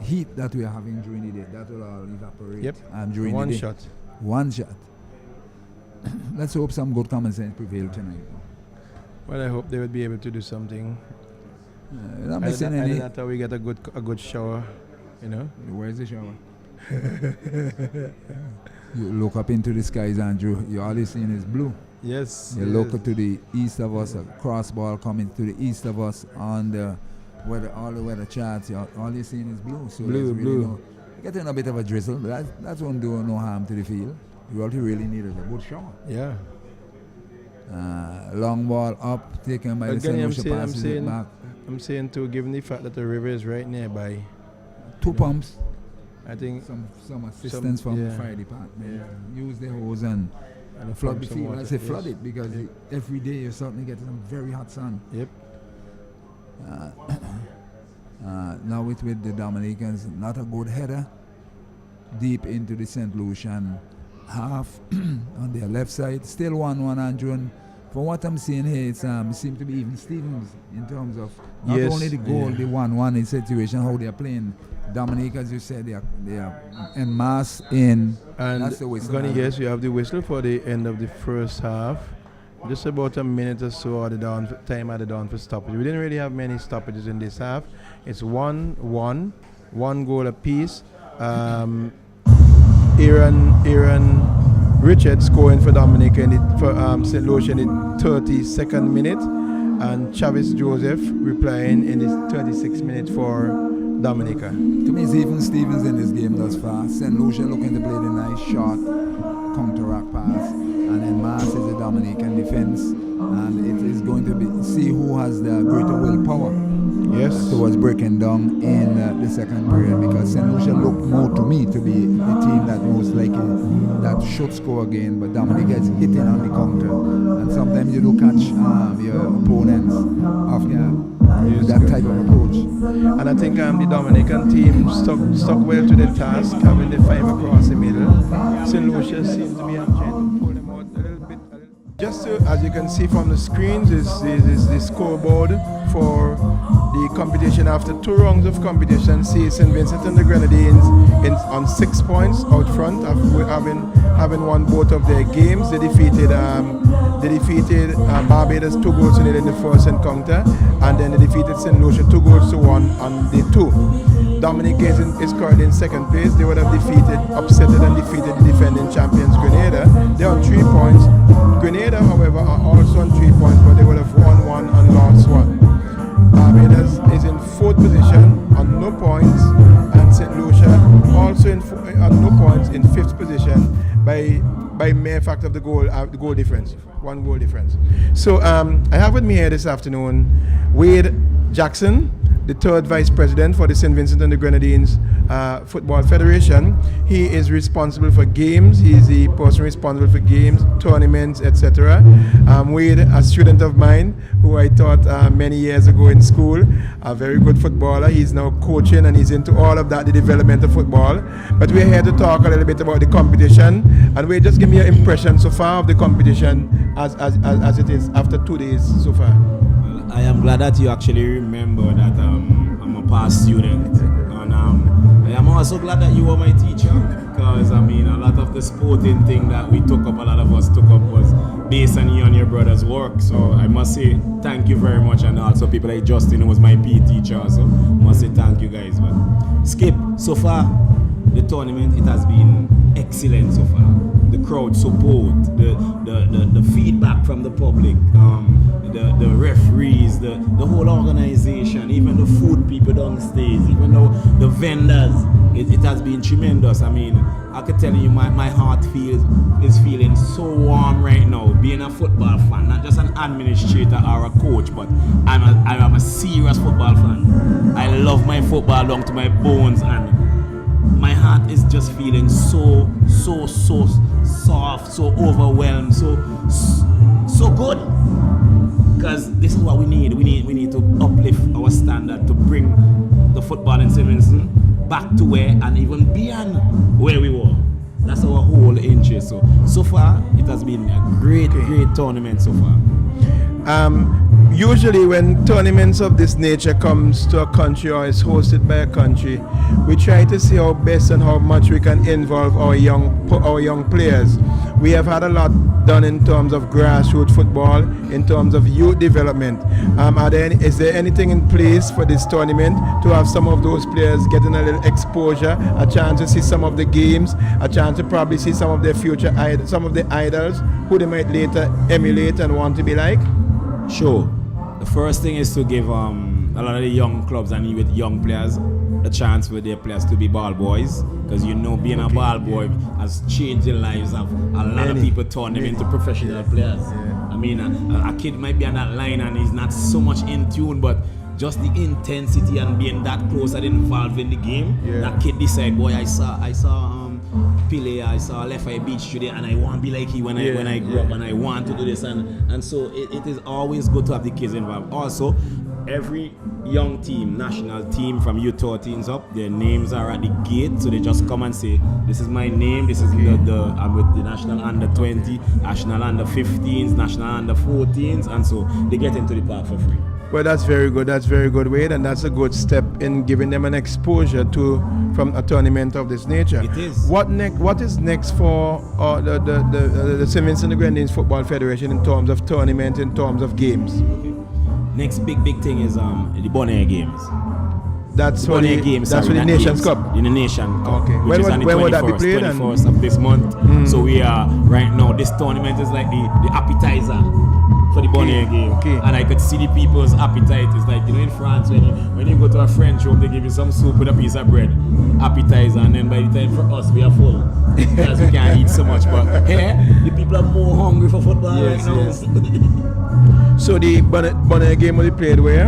heat that we are having during the day, that will all evaporate. Yep. During One the day. shot. One shot. Let's hope some good common sense prevail tonight. Well, I hope they will be able to do something. Not missing any. That's how we get a good shower, you know. Where's the shower? You look up into the skies, Andrew. You always seeing is blue. Yes. You look to the east of us, a cross ball coming to the east of us on the weather, all the weather charts. All you're seeing is blue. So blue. Getting a bit of a drizzle, but that won't do no harm to the field. What you really need is a good shower. Yeah. Long ball up, taken by the St. Lucia, passes it back. I'm saying too, given the fact that the river is right nearby. 2 pumps. I think some assistance from the fire department. Yeah. Use the hose and flood the field. I say flood it because every day you're certainly getting some very hot sun. Yep. Now with the Dominicans, not a good header. Deep into the St. Lucian half on their left side. Still 1-1, Andrew. And from what I'm seeing here, it seems to be even Stevens in terms of not only the goal, the 1-1 in situation, how they are playing. Dominica, as you said, they are en masse in. And that's the whistle. Gunny, yes, you have the whistle for the end of the first half. Just about a minute or so time added on for stoppage. We didn't really have many stoppages in this half. It's 1-1, 1 goal apiece. Aaron Richards scoring for Dominica for St. Lucia in the 32nd minute, and Chavis Joseph replying in the 36th minute for Dominica. To me, it's even Stevens in this game thus far. St. Lucia looking to play the nice shot, counteract pass, and then Mass is the Dominican defense, and it is going to be see who has the greater willpower. Yes. Towards breaking down in the second period, because St. Lucia looked more to me to be the team that most likely that should score again, but Dominica is hitting on the counter, and sometimes you do catch your opponents off that type of approach. And I think the Dominican team stuck well to the task, having the 5 across the middle. St. Lucia seems to be trying to pull them out a little bit. Just as you can see from the screens, is the scoreboard for the competition. After 2 rounds of competition, see St. Vincent and the Grenadines on 6 points out front, having won both of their games. They defeated Barbados 2 goals to 0 in the first encounter, and then they defeated St. Lucia 2 goals to 1 on day 2. Dominica is currently in second place. They would have upsetted and defeated the defending champions Grenada. They're on 3 points. Grenada, however, are also on 3 points, but they would have won 1 and lost 1. Barbados is in 4th position on no points, and St. Lucia also on no points in 5th position by mere fact of the goal difference, 1 goal difference. So I have with me here this afternoon Wade Jackson, the 3rd Vice President for the St. Vincent and the Grenadines Football Federation. He is responsible for games. He is the person responsible for games, tournaments, etc. Wade, a student of mine who I taught many years ago in school, a very good footballer. He's now coaching and he's into all of that, the development of football. But we're here to talk a little bit about the competition. And Wade, just give me your impression so far of the competition as it is after 2 days so far. I am glad that you actually remember that I'm a past student, and I am also glad that you were my teacher, because a lot of the sporting thing that we took up, a lot of us took up, was based on you and your brother's work. So I must say thank you very much, and also people like Justin, who was my PE teacher, so I must say thank you guys. But Skip, so far the tournament, it has been excellent so far. The crowd support, the feedback from the public, the referees, the whole organization, even the food people downstairs, even though the vendors, it has been tremendous. I could tell you my heart is feeling so warm right now, being a football fan, not just an administrator or a coach, but I'm a serious football fan. I love my football down to my bones, and my heart is just feeling so soft, so overwhelmed, so good. Because this is what we need. We need to uplift our standard to bring the football in St. Vincent back to where and even beyond where we were. That's our whole interest. So far, it has been a great tournament so far. Usually when tournaments of this nature comes to a country or is hosted by a country, we try to see how best and how much we can involve our young players. We have had a lot done in terms of grassroots football, in terms of youth development. Is there anything in place for this tournament to have some of those players getting a little exposure, a chance to see some of the games, a chance to probably see some of their future some of the idols who they might later emulate and want to be like? Sure. The first thing is to give a lot of the young clubs and with young players a chance for their players to be ball boys, because being a ball boy has changed the lives of a lot of people, turn them into professional players. I mean, a kid might be on that line and he's not so much in tune, but just the intensity and being that close and involved in the game, that kid decide, boy, I saw Pele, I saw Left Eye Beach today, and I want to be like he when I grow up, and I want to do this, and so it is always good to have the kids involved. Also, every young team, national team from U13s up, their names are at the gate, so they just come and say, this is my name, this is I'm with the national under 20, national under 15s, national under 14s, and so they get into the park for free. Well, that's very good. That's very good, Wade, and that's a good step in giving them an exposure from a tournament of this nature. It is. What is next for the St. Vincent and the Grenadines Football Federation in terms of tournament, in terms of games? Okay. Next big thing is the Bonaire Games. That's for the Nations Cup. In the Nation Cup. Okay. Which is on the 21st of this month. So we are right now. This tournament is like the appetizer for the Bonaire game. Okay. And I could see the people's appetite. It's like, in France when you go to a French home, they give you some soup with a piece of bread, appetizer, and then by the time for us we are full because we can't eat so much. But here, the people are more hungry for football right now. Yes. So the Bonaire game will be played where?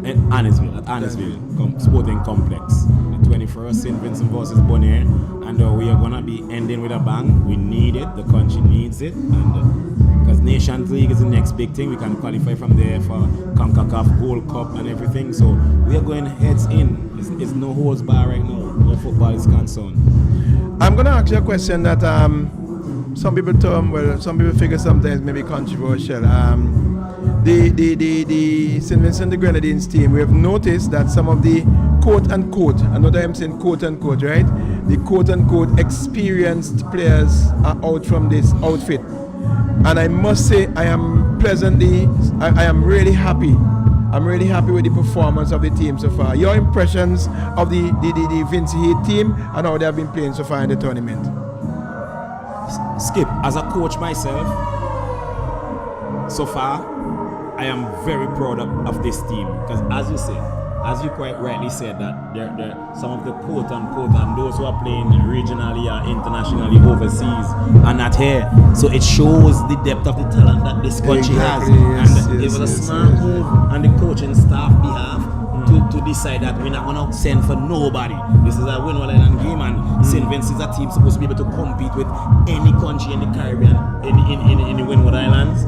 At Annisville Sporting Complex. The 21st, St. Vincent versus Bonaire, and we are gonna be ending with a bang. We need it. The country needs it, and because Nations League is the next big thing, we can qualify from there for CONCACAF Gold Cup and everything. So we are going heads in. It's no holds bar right now where football is concerned. I'm gonna ask you a question that some people figure sometimes maybe controversial. The St. Vincent the Grenadines team, we have noticed that some of the quote-unquote, I know that I'm saying quote-unquote, right? The quote-unquote experienced players are out from this outfit. And I must say, I am really happy. I'm really happy with the performance of the team so far. Your impressions of the Vince Heat team and how they have been playing so far in the tournament? Skip, as a coach myself, so far, I am very proud of this team, because as you quite rightly said, that they're some of the quote-unquote and those who are playing regionally or internationally overseas are not here. So it shows the depth of the talent that this country has. And it was a smart move on the coaching staff behalf to decide that we're not going to send for nobody. This is a Windward Island game, and St. Vincent is a team supposed to be able to compete with any country in the Caribbean, in the Windward Islands,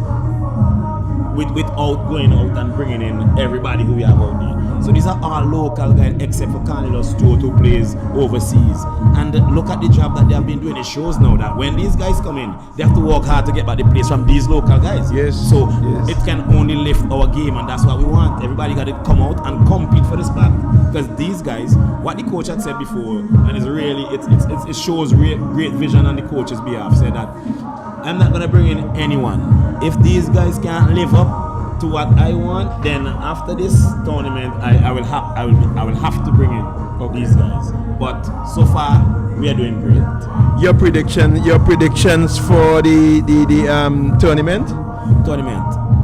without going out and bringing in everybody who we have out there. So these are all local guys except for Carlos Stewart, who plays overseas. And look at the job that they have been doing. It shows now that when these guys come in, they have to work hard to get back the place from these local guys. Yes. So it can only lift our game, and that's what we want. Everybody got to come out and compete for the spot. Because these guys, what the coach had said before, and it's really, it shows great vision on the coach's behalf, said that I'm not going to bring in anyone. If these guys can't live up to what I want, then after this tournament, I will have to bring in these guys. But so far, we are doing great. Your predictions for the tournament?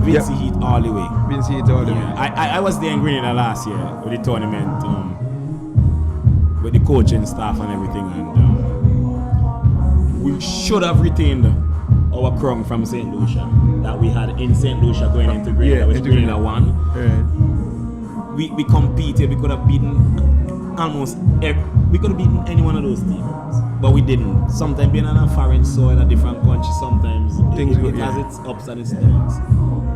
Vince Heat all the way. Vince Heat all the way. I was there in Grenada last year with the tournament, with the coaching staff and everything, and we should have retained our crown from St. Lucia that we had in St. Lucia going into Grenada, which Grenada won. Right. We competed. We could have beaten almost we could have beaten any one of those teams, but we didn't. Sometimes being on a foreign soil, a different country, sometimes it has its ups and its downs.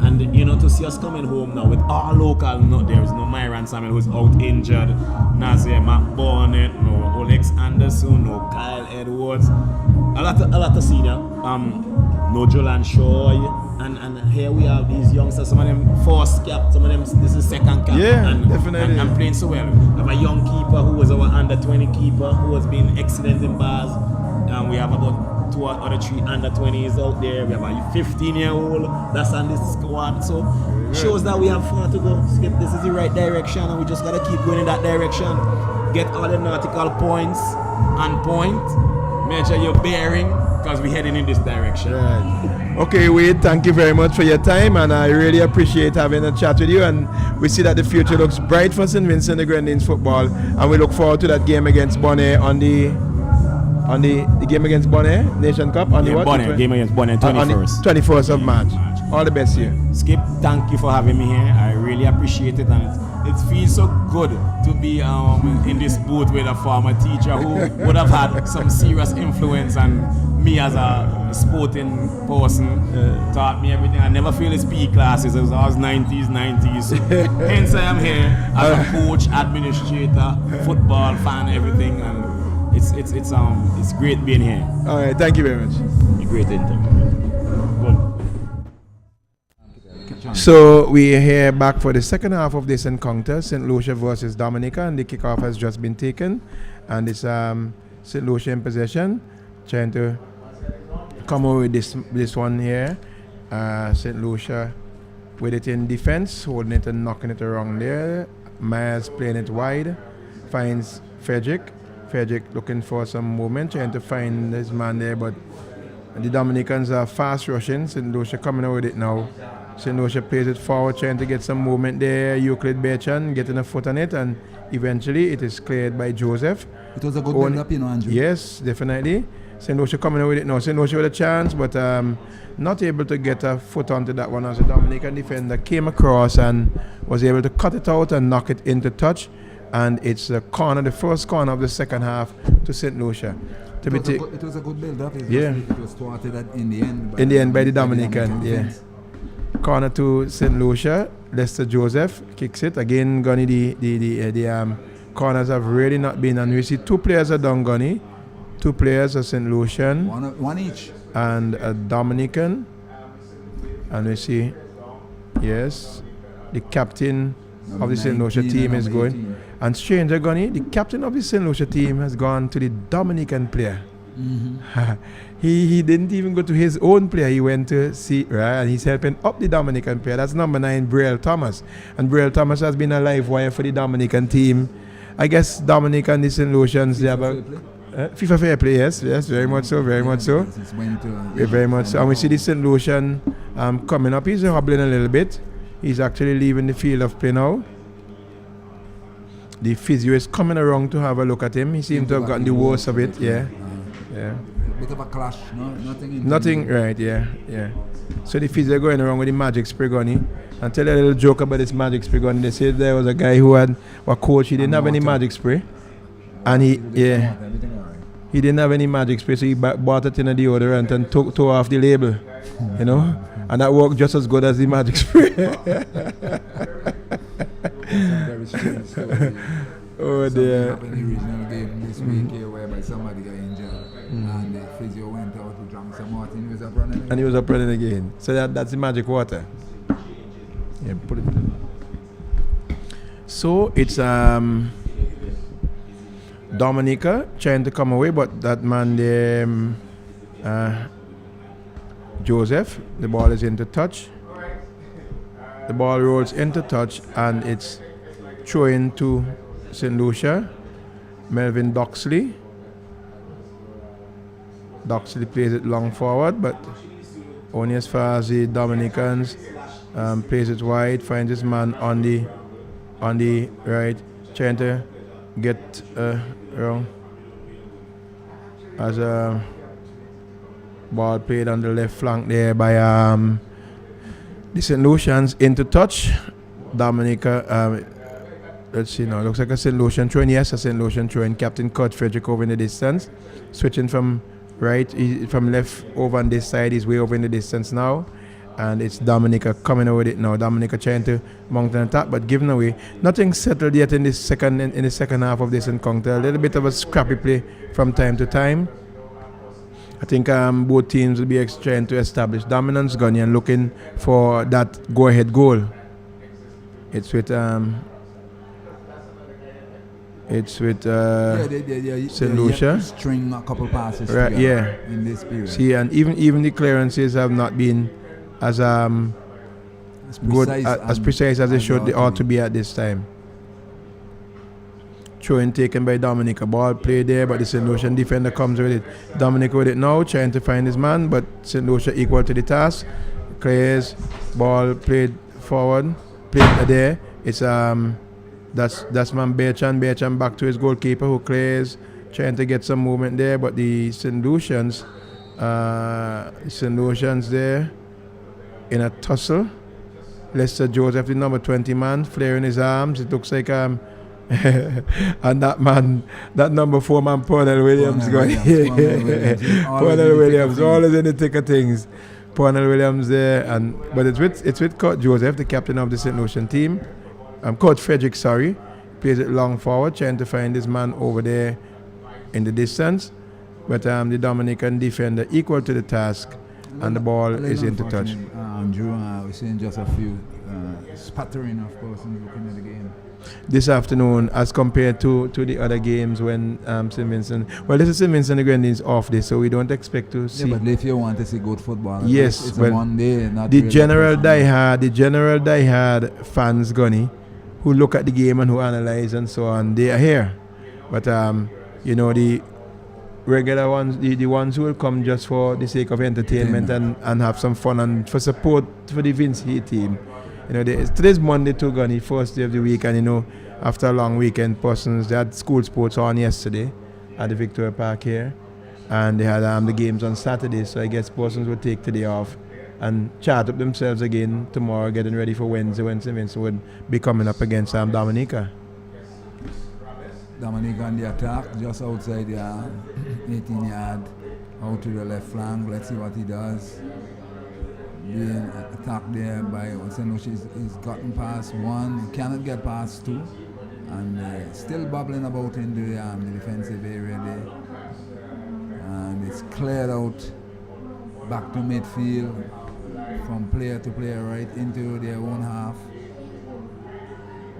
And to see us coming home now with all local, there is no Myron Samuel who's out injured, Nazir McBonnet, no Alex Anderson, no Kyle Edwards, a lot to see there. No Jolan Shaw. And here we have these youngsters, some of them first cap, some of them this is second cap. Yeah, definitely. And playing so well. We have a young keeper who was our under 20 keeper who has been excellent in bars. We have about 2 or 3 under 20s out there. We have a 15-year-old that's on this squad. So shows that we have far to go. Skip, this is the right direction, and we just gotta keep going in that direction. Get all the nautical points on point. Measure your bearing, because we're heading in this direction. Right. Okay, Wade, thank you very much for your time, and I really appreciate having a chat with you, and we see that the future looks bright for St. Vincent the Grenadines football, and we look forward to that game against Bonnet on the game against Bonnet, Nation Cup, on the what? Bonnet, game against Bonnet, 21st. On the 21st of March. All the best here. Skip, thank you for having me here. I really appreciate it, and it feels so good to be in this booth with a former teacher who would have had some serious influence, and me as a sporting person taught me everything. I never failed his PE classes. It was all 90s. Hence I am here as a coach, administrator, football fan, everything, and it's great being here. All right, thank you very much. A great interview. So we are here back for the second half of this encounter, St. Lucia versus Dominica, and the kickoff has just been taken, and it's St. Lucia in possession, trying to come over with this one here. St. Lucia with it in defense, holding it and knocking it around there. Myers playing it wide, finds Frederick looking for some movement, trying to find his man there, but the Dominicans are fast rushing. St. Lucia coming over with it now. St. Lucia plays it forward, trying to get some movement there. Euclid Bechan getting a foot on it, and eventually it is cleared by Joseph. It was a good build-up, Andrew. Yes, definitely. St. Lucia coming over with it now. St. Lucia with a chance, but not able to get a foot onto that one as the Dominican defender came across and was able to cut it out and knock it into touch. And it's the first corner of the second half to St. Lucia. It was a good build-up. It was thwarted in the end. By the Dominican, yeah. Corner to St. Lucia. Lester Joseph kicks it again. Gunny, the corners have really not been, and we see 2 players are done. Gunny, 2 players are St. Lucian, one each, and a Dominican. And we see, yes, the captain of the St. Lucia team is going. 18. And stranger, Gunny, the captain of the St. Lucia team has gone to the Dominican player. Mm-hmm. He didn't even go to his own player. He went to see, right, and he's helping up the Dominican player. That's number 9, Brielle Thomas. And Brielle Thomas has been a live wire for the Dominican team. I guess Dominic and the St. Lucians, they have a FIFA fair play, yes, very much so. Very much so. And we see the St. Lucian coming up. He's hobbling a little bit. He's actually leaving the field of play now. The physio is coming around to have a look at him. He seems to have gotten the worst of it, yeah. Bit of a clash, no? Nothing, right, yeah. So the physio going around with the magic spray gunny and tell a little joke about this magic spray gun. They said there was a guy who had a coach, he didn't have any magic spray. And he didn't have any magic spray, so he bought it in a deodorant and tore off the label, you know? And that worked just as good as the magic spray. Very strange story. Oh dear. Happened in the regional game this week here whereby somebody got injured and the physio went out to drank some water and he was up running again. And he was up running again. So that's the magic water. Yeah, put it. So it's Dominica trying to come away, but that man there, Joseph, the ball is into touch. The ball rolls into touch and it's thrown to St. Lucia. Melvin Doxley. Doxley plays it long forward, but only as far as the Dominicans. Plays it wide, finds his man on the right, trying to get around. As a ball played on the left flank there by the St. Lucians into touch. Dominica Let's see now. Looks like a St. Lucian throw. Yes, a St. Lucian throw. Captain Kurt Frederick over in the distance. Switching from from left over on this side. He's way over in the distance now. And it's Dominica coming over it now. Dominica trying to mount an attack, but giving away. Nothing settled yet in the second half of this encounter. A little bit of a scrappy play from time to time. I think both teams will be trying to establish dominance, Gunny, and looking for that go-ahead goal. It's with St. Lucia. String a couple passes right, yeah. In this period. See, and even the clearances have not been as precise as they should. They ought to be at this time. Throw-in taken by Dominica. Ball played there, but the St. Lucian defender comes with it. Dominica with it now, trying to find his man, but St. Lucia equal to the task. Clears. Ball played forward. Played there. It's that's man Bertrand. Bertrand back to his goalkeeper who clears, trying to get some movement there, but the St. Lucians there in a tussle. Lester Joseph, the number 20 man, flaring his arms. It looks like and that number 4 man, Cornell Williams, Cornell Williams, always in the thick of things. Cornell Williams there, but it's with Coach Joseph, the captain of the St. Lucian team. Coach Frederick, plays it long forward, trying to find his man over there in the distance. But the Dominican defender equal to the task, and the ball is into touch. Andrew, we're seeing just a few sputtering of persons looking at the game. This afternoon, as compared to the other games when St. Vincent, this is St. Vincent and Grenadines off day, so we don't expect to see. Yeah, but if you want to see good football, yes, it's a Monday, not the really general diehard fans, Gunny, who look at the game and who analyze and so on, they are here. But the regular ones, the ones who will come just for the sake of entertainment and have some fun and for support for the Vince Heat team. Today's Monday too, Gunny, first day of the week, and after a long weekend, they had school sports on yesterday at the Victoria Park here, and they had the games on Saturday, so I guess persons will take today off and chat up themselves again tomorrow, getting ready for Wednesday when St. Vincent would be coming up against Dominica. Dominica on the attack, just outside the 18-yard, out to the left flank. Let's see what he does. Being attacked there by St. Lucia. He's gotten past one, he cannot get past two, and still bubbling about in the defensive area there. And it's cleared out back to midfield from player to player right into their own half.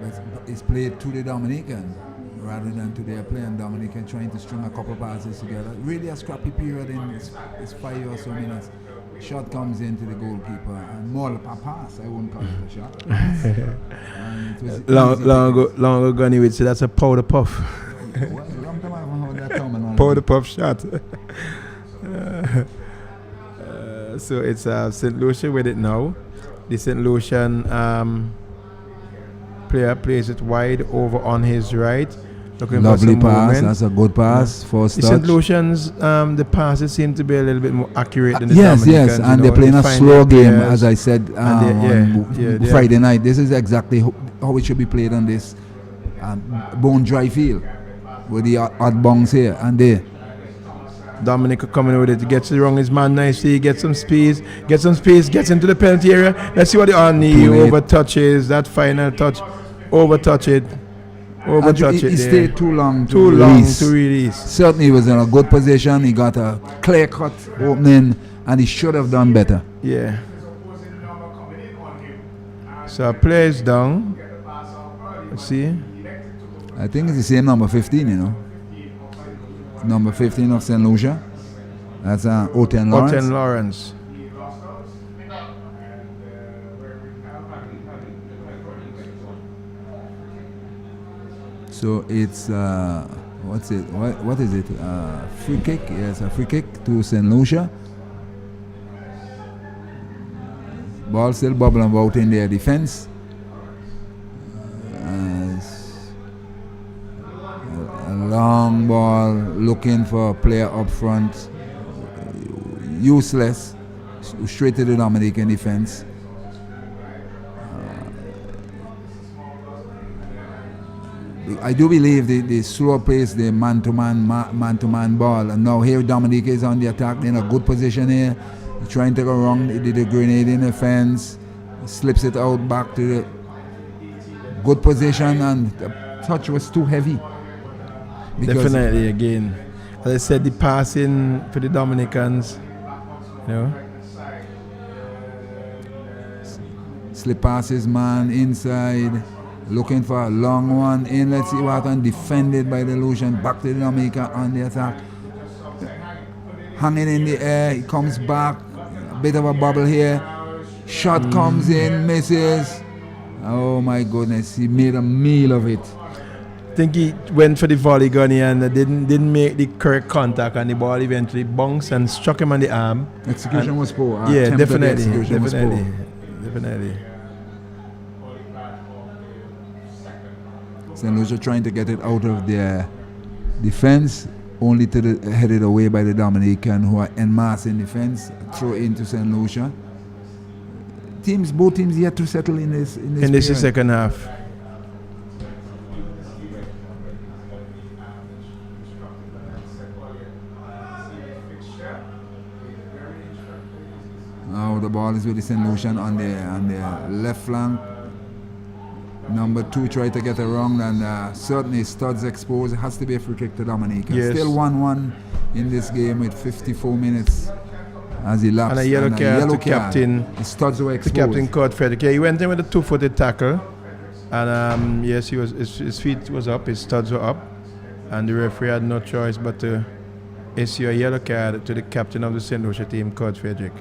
But it's played to the Dominican rather than to their player, and Dominican trying to string a couple passes together. Really a scrappy period in this 5 or so minutes. Shot comes into the goalkeeper and more a pass. I wouldn't call it a shot. Long ago, Gunny would say that's a powder puff. Powder puff shot. So it's St. Lucia with it now. The St. Lucian player plays it wide over on his right. Lovely pass. Movement. That's a good pass. First touch. St. Lucians, the passes seem to be a little bit more accurate than the Dominicans. Yes, and they're playing a slow game, as I said on Friday night. This is exactly how it should be played on this bone dry field with the odd bounce here and there. Dominica coming with it, gets it wrong his man nicely, gets some space, gets into the penalty area. Let's see what the on-knee over touches, that final touch, over touch it. He stayed too long to release. Certainly he was in a good position. He got a clear-cut opening, and he should have done better. Yeah. So plays down. Let's see. I think it's the same number 15, Number 15 of St. Lucia. That's Oten Lawrence. Oten Lawrence. So it's what's it? What is it? Free kick? Yes, a free kick to St. Lucia. Ball still bubbling about in their defense. A long ball looking for a player up front. Useless. Straight to the Dominican defense. I do believe the slow pace, the man-to-man ball. And now here Dominica is on the attack. They're in a good position here. They're trying to go wrong. They did a grenade in the fence. Slips it out back to the good position, and the touch was too heavy. Definitely, again. As I said, the passing for the Dominicans, you know. Slip passes, man inside. Looking for a long one in. Let's see what can. Defended by the Lucian. Back to the Dominica on the attack. Hanging in the air. He comes back. A bit of a bubble here. Shot comes in, misses. Oh my goodness, he made a meal of it. I think he went for the volley gun and didn't make the correct contact, and the ball eventually bounced and struck him on the arm. Execution was poor. Yeah, definitely. St. Lucia trying to get it out of their defense, only to headed away by the Dominican, who are en masse in defense. Throw into St. Lucia. Both teams yet to settle in this is second half. Now the ball is with the St. Lucian on the left flank. Number 2 tried to get it wrong, and certainly Studs exposed. It has to be a free kick to Dominica. Yes. Still 1-1 in this game with 54 minutes as he lapsed. And a yellow card to captain. The Studs were exposed. The captain caught Frederick. Yeah, he went in with a 2-footed tackle, and yes, his feet was up, his studs were up, and the referee had no choice but to issue a yellow card to the captain of the St. Lucia team, Claude Frederick.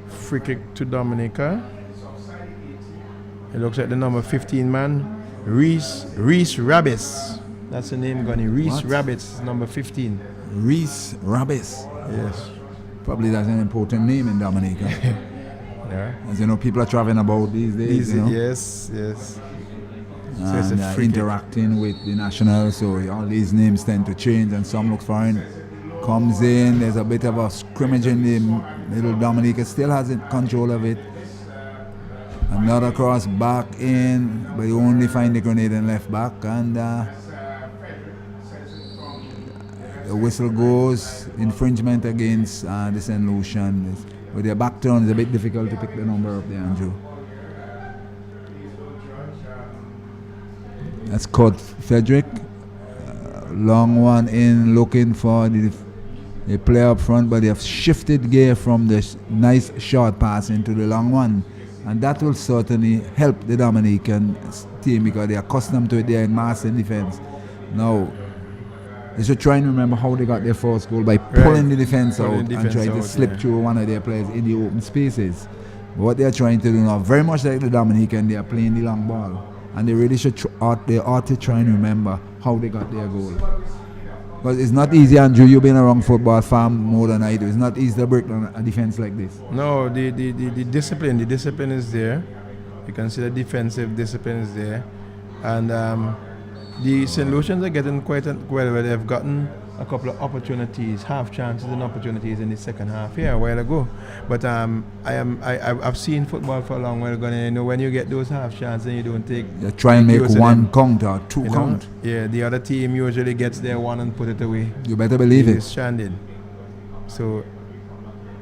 Free kick to Dominica. It looks like the number 15 man, Reese Rabbis. That's the name, Gunny. Reese Rabbis, number 15. Reese Rabbis. Yes. Probably that's an important name in Dominica. Yeah. As you know, people are traveling about these days. Yes. And so interacting with the national, so all these names tend to change, and some look foreign. Comes in, there's a bit of a scrimmage in the little Dominica, still has control of it. Another cross back in, but you only find the grenade in left back, and the whistle goes, infringement against the St. Lucian. With their back turn, it's a bit difficult to pick the number up there, Andrew. That's caught Frederick. Long one in, looking for the player up front, but they have shifted gear from the nice short pass into the long one. And that will certainly help the Dominican team because they are accustomed to it. They are in mass in defense. Now, they should try and remember how they got their first goal by pulling the defense out and trying to slip through one of their players in the open spaces. But what they are trying to do now, very much like the Dominican, they are playing the long ball. And they really they ought to try and remember how they got their goal. Because it's not easy, Andrew. You've been around football far more than I do. It's not easy to break down a defense like this. No, the discipline is there. You can see the defensive discipline is there. And the St. Lucians are getting quite well. They've gotten a couple of opportunities, half chances and opportunities in the second half here a while ago. But I've seen football for a long while ago, and you know when you get those half chances and you don't take, you try and make one count or two count. Yeah, the other team usually gets their one and put it away. You better believe it. It's stranded. So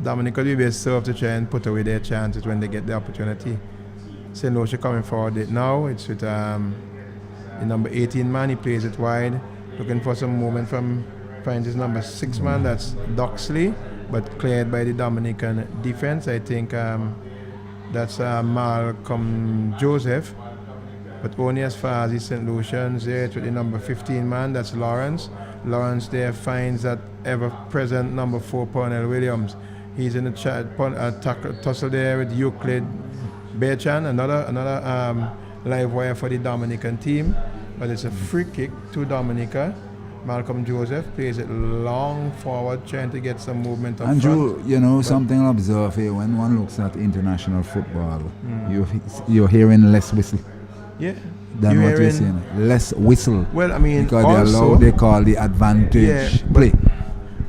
Dominica will be served to try and put away their chances when they get the opportunity. St. Lucia coming forward now. It's with the number 18 man. He plays it wide, looking for some movement from. Finds his number 6 man, that's Doxley, but cleared by the Dominican defense. I think that's Malcolm Joseph, but only as far as the St. Lucians there with the number 15 man, that's Lawrence. Lawrence there finds that ever-present number 4, Parnell Williams. He's in the tussle there with Euclid Bechan, another live wire for the Dominican team, but it's a free kick to Dominica. Malcolm Joseph plays it long forward, trying to get some movement up Andrew, front. you know, something to observe here, when one looks at international football, you're hearing less whistle. Yeah. Than what you're saying. Less whistle. Well, I mean, because they call the advantage play.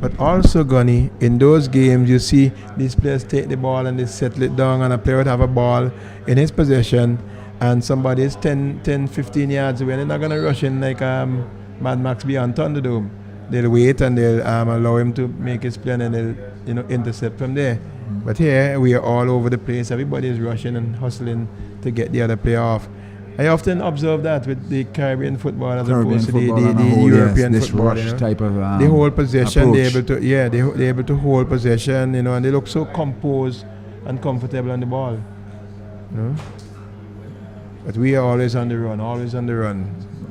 But also, Gunny, in those games, you see these players take the ball and they settle it down, and a player would have a ball in his possession, and somebody is 10, 15 yards away, and they're not going to rush in like Mad Max beyond Thunderdome. They'll wait and they'll allow him to make his play, and then they'll intercept from there. But here, we are all over the place. Everybody is rushing and hustling to get the other player off. I often observe that with the Caribbean football as opposed to the European football. Type of, they hold possession. Approach. They're able to hold possession, and they look so composed and comfortable on the ball. But we are always on the run,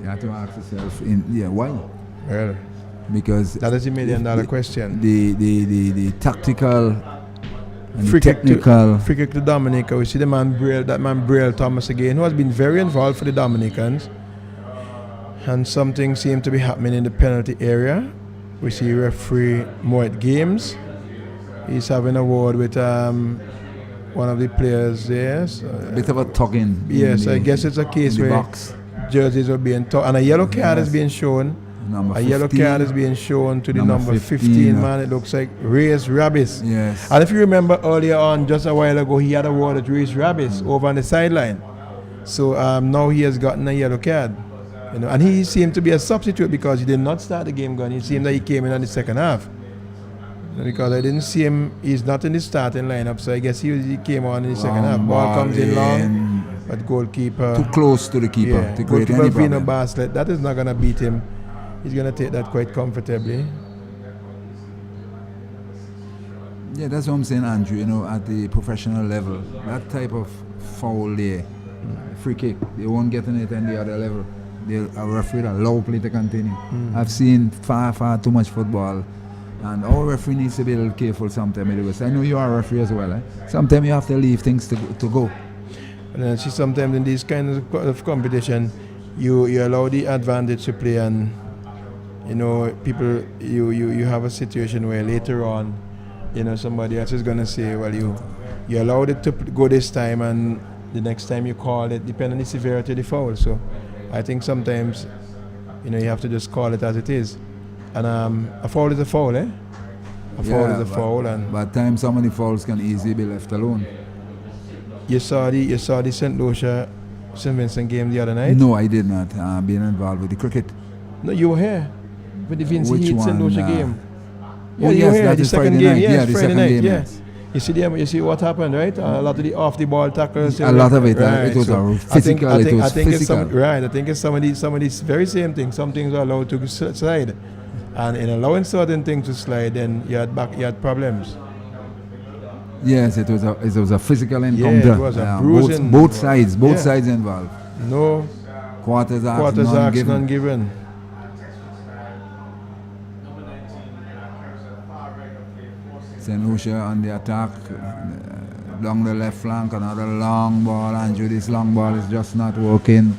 You have to ask yourself, why? Well, because that is a $1 million question. The tactical and free technical. Free kick to Dominica. We see that man Braille Thomas again, who has been very involved for the Dominicans. And something seemed to be happening in the penalty area. We see referee Moet Games. He's having a word with one of the players there. So, a bit of a tugging. Yes, I guess it's a case where box. Jerseys are being tugged. And a yellow card is being shown. Number a 15. Yellow card is being shown to the number 15 man. It looks like Reyes Rabis. Yes. And if you remember earlier on, just a while ago, he had a word with Reyes Rabis over on the sideline. So now he has gotten a yellow card. And he seemed to be a substitute because he did not start the game gun. It seemed that he came in the second half. Because I didn't see him, he's not in the starting lineup, so I guess he came on in the second half. Ball comes in long, but goalkeeper... Too close to the keeper. Yeah, to create goalkeeper any Vino problem. Barslet, that is not going to beat him. He's going to take that quite comfortably. Yeah, that's what I'm saying, Andrew. At the professional level, that type of foul there, free kick, they won't get in it on the other level. A referee will allow play to continue. I've seen far too much football, and our referee needs to be a little careful sometimes. I know you are a referee as well. Sometimes you have to leave things to go. And then see, sometimes in these kinds of competition, you allow the advantage to play, and people, you have a situation where later on, somebody else is going to say, well, you allowed it to go this time, and the next time you call it, depending on the severity of the foul. So I think sometimes, you have to just call it as it is. And a foul is a foul, eh? Foul is a foul. And by the time some of the fouls can easily be left alone. You saw the St. Lucia St. Vincent game the other night? No, I did not. Being involved with the cricket. No, you were here with the Vincent Heat St. Lucia game. Yeah, you were here. The second game. Yes, Friday second night. game. Yes. You see what happened, right? A lot of the off-the-ball tackles. A lot of it. Right. It was physical. I think physical. I think it's some of these very same things. Some things are allowed to slide, and in allowing certain things to slide, then you had problems. Yes, it was a physical encounter. Yeah, it was a bruising. Both sides involved. No quarters acts none given. St. Lucia on the attack, along the left flank, another long ball, and this long ball is just not working.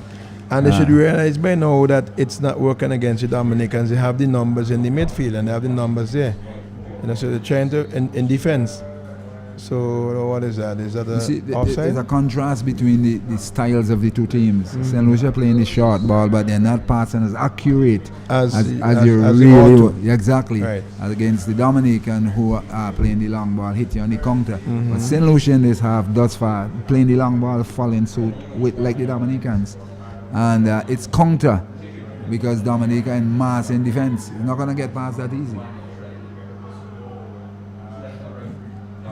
And they should realize by now that it's not working against the Dominicans. They have the numbers in the midfield, and they have the numbers there. So they're trying to, in defense. So what is that? Is that offside? There's a contrast between the styles of the two teams. St. Lucia playing the short ball, but they're not passing as accurate as you really would. Exactly. Right. As against the Dominican, who are playing the long ball, hit you on the counter. But St. Lucia in this half, thus far, playing the long ball, following suit with like the Dominicans. And it's counter, because Dominica in mass in defense is not going to get past that easy.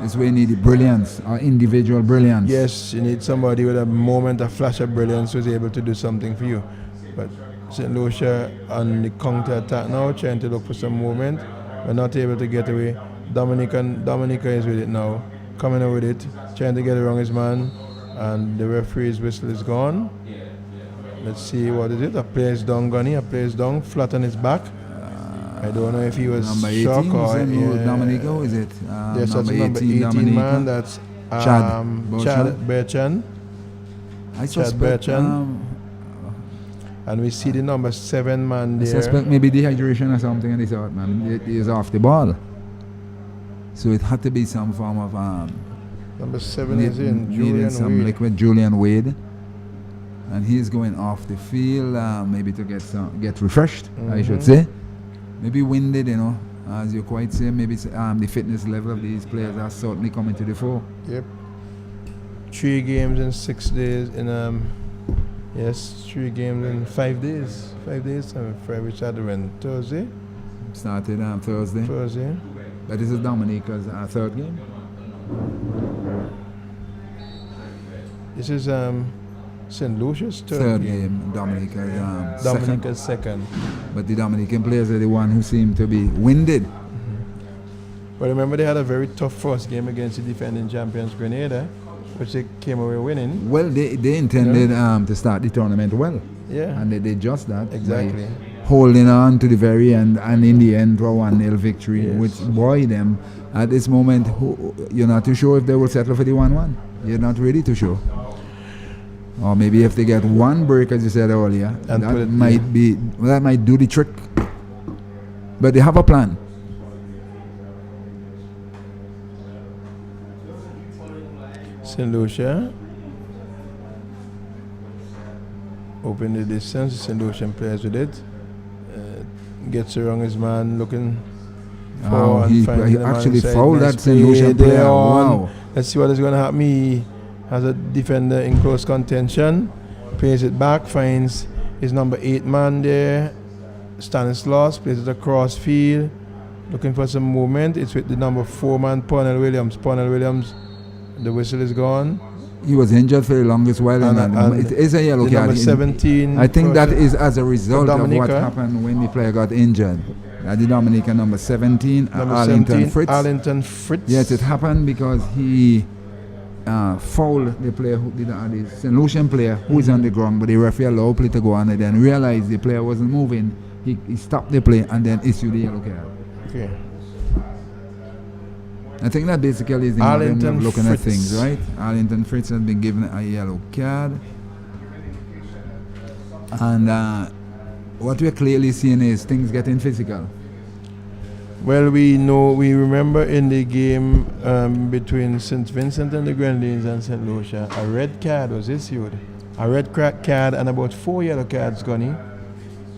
This way you need the brilliance, or individual brilliance. Yes, you need somebody with a moment, a flash of brilliance who's able to do something for you. But St. Lucia on the counter attack now, trying to look for some movement, but not able to get away. Dominica is with it now, coming out with it, trying to get around his man, and the referee's whistle is gone. Let's see, what is it? A player's down, Gunny, a player's down, flat on his back. I don't know if he was number 18 shocked or Dominica, who is it? Yes, that's number 18 Dominica. man. That's Chad Berchan. I suspect. And we see the number 7 man there. I suspect maybe dehydration or something in this sort, man. He is off the ball. So it had to be some form of number 7 is in Julian some Wade. liquid Julian Wade. And he's going off the field, maybe to get refreshed, I should say. Maybe winded, as you quite say, maybe the fitness level of these players are certainly coming to the fore. Yep. 3 games in 6 days yes, 3 games in 5 days. 5 days. Friday, we started when Thursday. Started on Thursday. But this is Dominica's third game. This is St. Lucia's third game. Dominica's second. But the Dominican players are the one who seem to be winded. But remember, they had a very tough first game against the defending champions Grenada, which they came away winning. Well, they intended to start the tournament well. Yeah. And they did just that. Exactly. Holding on to the very end, and in the end, draw 1-0 victory, Yes. which buoyed them. At this moment, you're not too sure if they will settle for the 1-1. You're not really too sure. Or maybe if they get one break, as you said earlier, and that might do the trick. But they have a plan. St. Lucia open the distance. St. Lucian plays with it. Gets around his man, looking for he actually fouled that St. Lucian player. Wow. Let's see what is going to happen. He has a defender in close contention. Plays it back, finds his number 8 man there. Stanislaus plays it across field, looking for some movement. It's with the number 4 man, Pernell Williams. Pernell Williams, the whistle is gone. He was injured for the longest while, and it is a yellow card. Number 17. I think that is as a result of what happened when the player got injured. The Dominican number 17, Arlington Fritz. Yes, it happened because he fouled the player, the St. Lucian player who is on the ground, but the referee allowed play to go on and then realized the player wasn't moving. He stopped the play and then issued the yellow card. Okay. I think that basically is the modern way of looking at things, right? Arlington Fritz has been given a yellow card. And what we're clearly seeing is things getting physical. Well, we remember in the game between St. Vincent and the Grenadines and St. Lucia, a red card was issued. A red card and about 4 yellow cards, Gunny.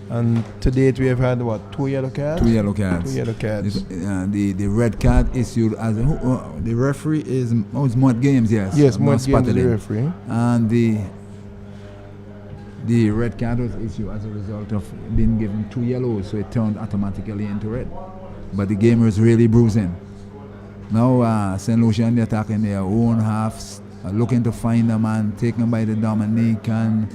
And to date, we have had, 2 yellow cards? 2 yellow cards. 2 yellow cards. The red card issued as the referee is Mott Games, yes. Yes, Mott Games is the referee. And the red card was issued as a result of being given 2 yellows, so it turned automatically into red. But the game was really bruising. Now St. Lucia and the attack in their own halves, looking to find a man taken by the Dominican.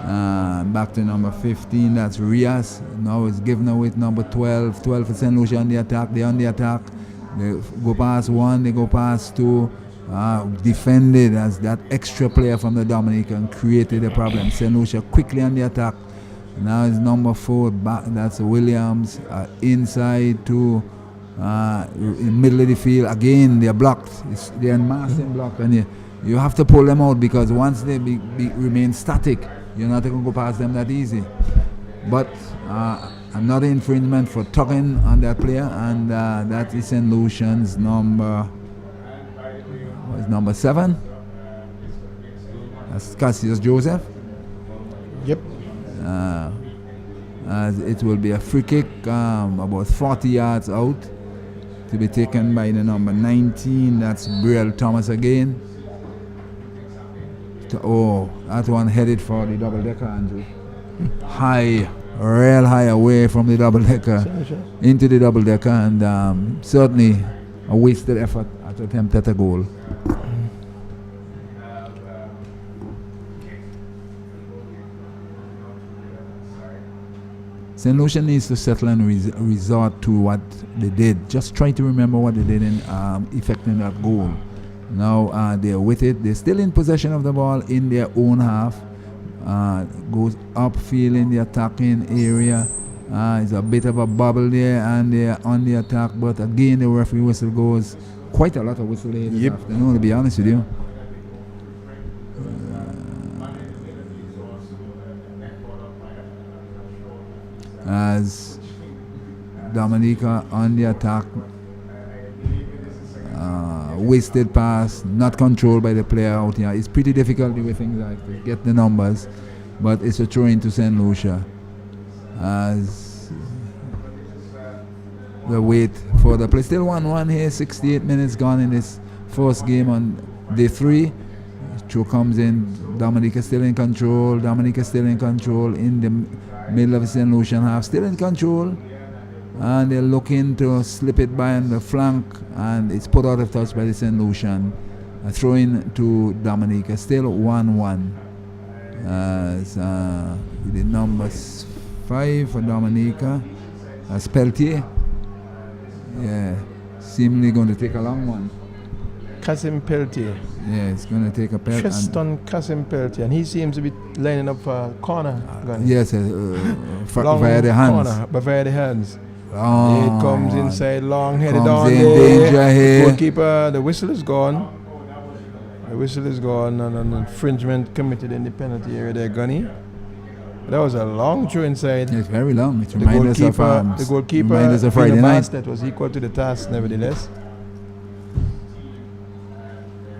Back to number 15, that's Rias. Now it's given away with number 12. 12 for St. Lucia on the attack. They're on the attack. They go past 1, they go past 2. Defended as that extra player from the Dominican created a problem. St. Lucia quickly on the attack. Now it's number 4 back. That's Williams inside to in middle of the field. Again, they're blocked. They're in massing block, and you have to pull them out because once they remain static, you're not going to go past them that easy. But another infringement for tugging on that player, and that is St. Lucian's number 7. That's Cassius Joseph. Yep. As it will be a free kick about 40 yards out to be taken by the number 19. That's Brielle Thomas again. That one headed for the double-decker, Andrew. Real high away from the double-decker into the double-decker, and certainly a wasted effort at attempt at a goal. St. Lucia needs to settle and resort to what they did. Just try to remember what they did in effecting that goal. Now they're with it. They're still in possession of the ball in their own half. Goes upfield in the attacking area. It's a bit of a bubble there, and they're on the attack. But again, the referee whistle goes. Quite a lot of whistle here this afternoon, to be honest with you. As Dominica on the attack, wasted pass, not controlled by the player out here. It's pretty difficult with things like to get the numbers, but it's a throw into St. Lucia. As the wait for the play. Still 1-1 here, 68 minutes gone in this first game on day 3. Throw comes in, Dominica still in control, in the middle of the St. Lucian half, still in control, and they're looking to slip it by on the flank, and it's put out of touch by the St. Lucian. Throw in to Dominica, still 1-1. As the number 5 for Dominica, as Peltier. Yeah, seemingly going to take a long one. Kasim Peltier. Yeah, it's going to take a Peltier. Tristan Kasim Peltier, and he seems to be lining up for a corner. Yes, via the hands. Corner, but via the hands. Oh, It comes inside, long-headed comes on in, there. danger here. Goalkeeper, the whistle is gone. And an infringement committed in the penalty area there, Gunny. That was a long throw inside. It's very long. It The reminds us of the goalkeeper, reminds us of Friday night. that was equal to the task, nevertheless.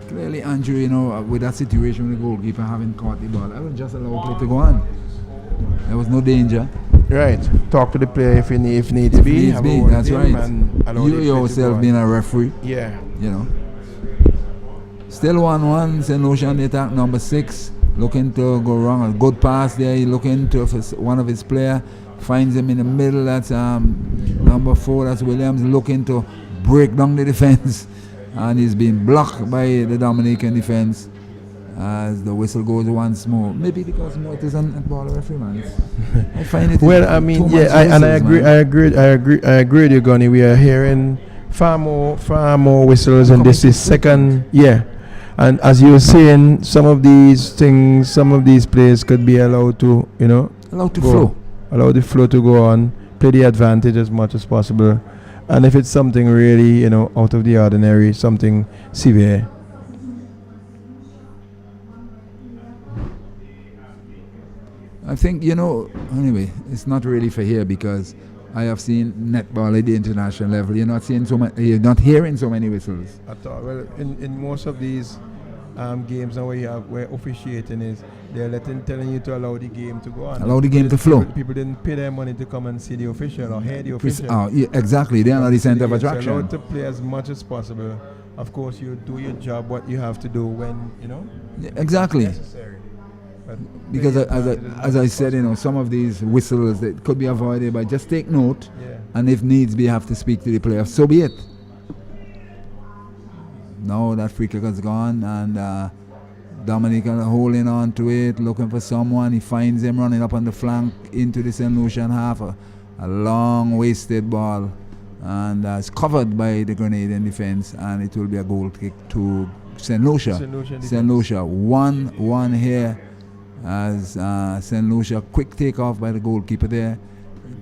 Clearly, Andrew, you know, with that situation with the goalkeeper having caught the ball, I would just allow play to go on. There was no danger. Right. Talk to the player if needs be. That's right. You yourself being a referee. Yeah. You know. Still 1-1. St. Lucian the attack, number 6. Looking to go wrong. A good pass there. He looking to one of his players. Finds him in the middle. That's number 4. That's Williams. Looking to break down the defense. And he's been blocked by the Dominican defense as the whistle goes once more. Maybe because it is on ball referee, man. I find it. Well, I mean, yeah, I agree with you, Gunny. We are hearing far more whistles, and this is second. Yeah, and as you were saying, some of these players could be allowed to, allowed to flow. Allow the flow to go on, play the advantage as much as possible. And if it's something really, out of the ordinary, something severe. I think, anyway, it's not really for here because I have seen netball at the international level. You're not hearing so many whistles. At all. Well, in most of these games now where officiating is, they're telling you to allow the game to go on. Allow the game to flow. People didn't pay their money to come and see the official or hear the official. Yeah, exactly. They are not the center of attraction. You're allowed to play as much as possible. Of course, you do your job, what you have to do when, Yeah, exactly. necessary. But because as I said, some of these whistles that could be avoided by just take note, and if needs be, have to speak to the player. So be it. Now that free kick has gone, and Dominica holding on to it, looking for someone. He finds him running up on the flank into the St. Lucian half. A long wasted ball, and it's covered by the Grenadian defense, and it will be a goal kick to St. Lucia. St. Lucia 1-1 here as St. Lucia quick takeoff by the goalkeeper there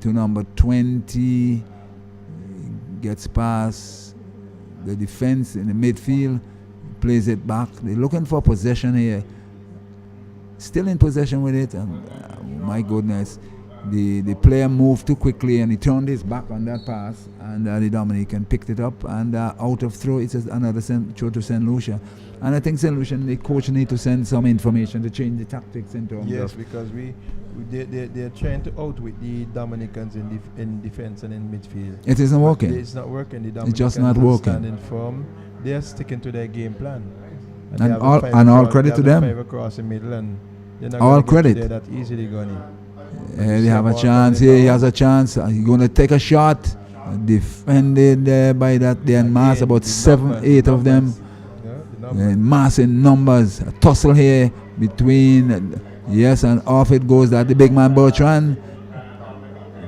to number 20. Gets past the defense in the midfield, plays it back. They're looking for possession here. Still in possession with it, and my goodness, the player moved too quickly and he turned his back on that pass, and the Dominican picked it up, and out of throw, it's another throw to St. Lucia. And I think St. Lucia, the coach need to send some information to change the tactics in terms of... Yes, because they're trying to outwit the Dominicans in defense and in midfield. It isn't working. It's not working. The Dominicans it's just not working. Standing firm. They're sticking to their game plan. And all credit to them. Five across the middle, and they're not all credit. Get that easily, Gunny. They have a chance here. He has a chance. He's going to take a shot. Defended by that. They're in mass, about 7-8 of them. Mass in numbers. A tussle here between... Yes, and off it goes that the big man Bertrand.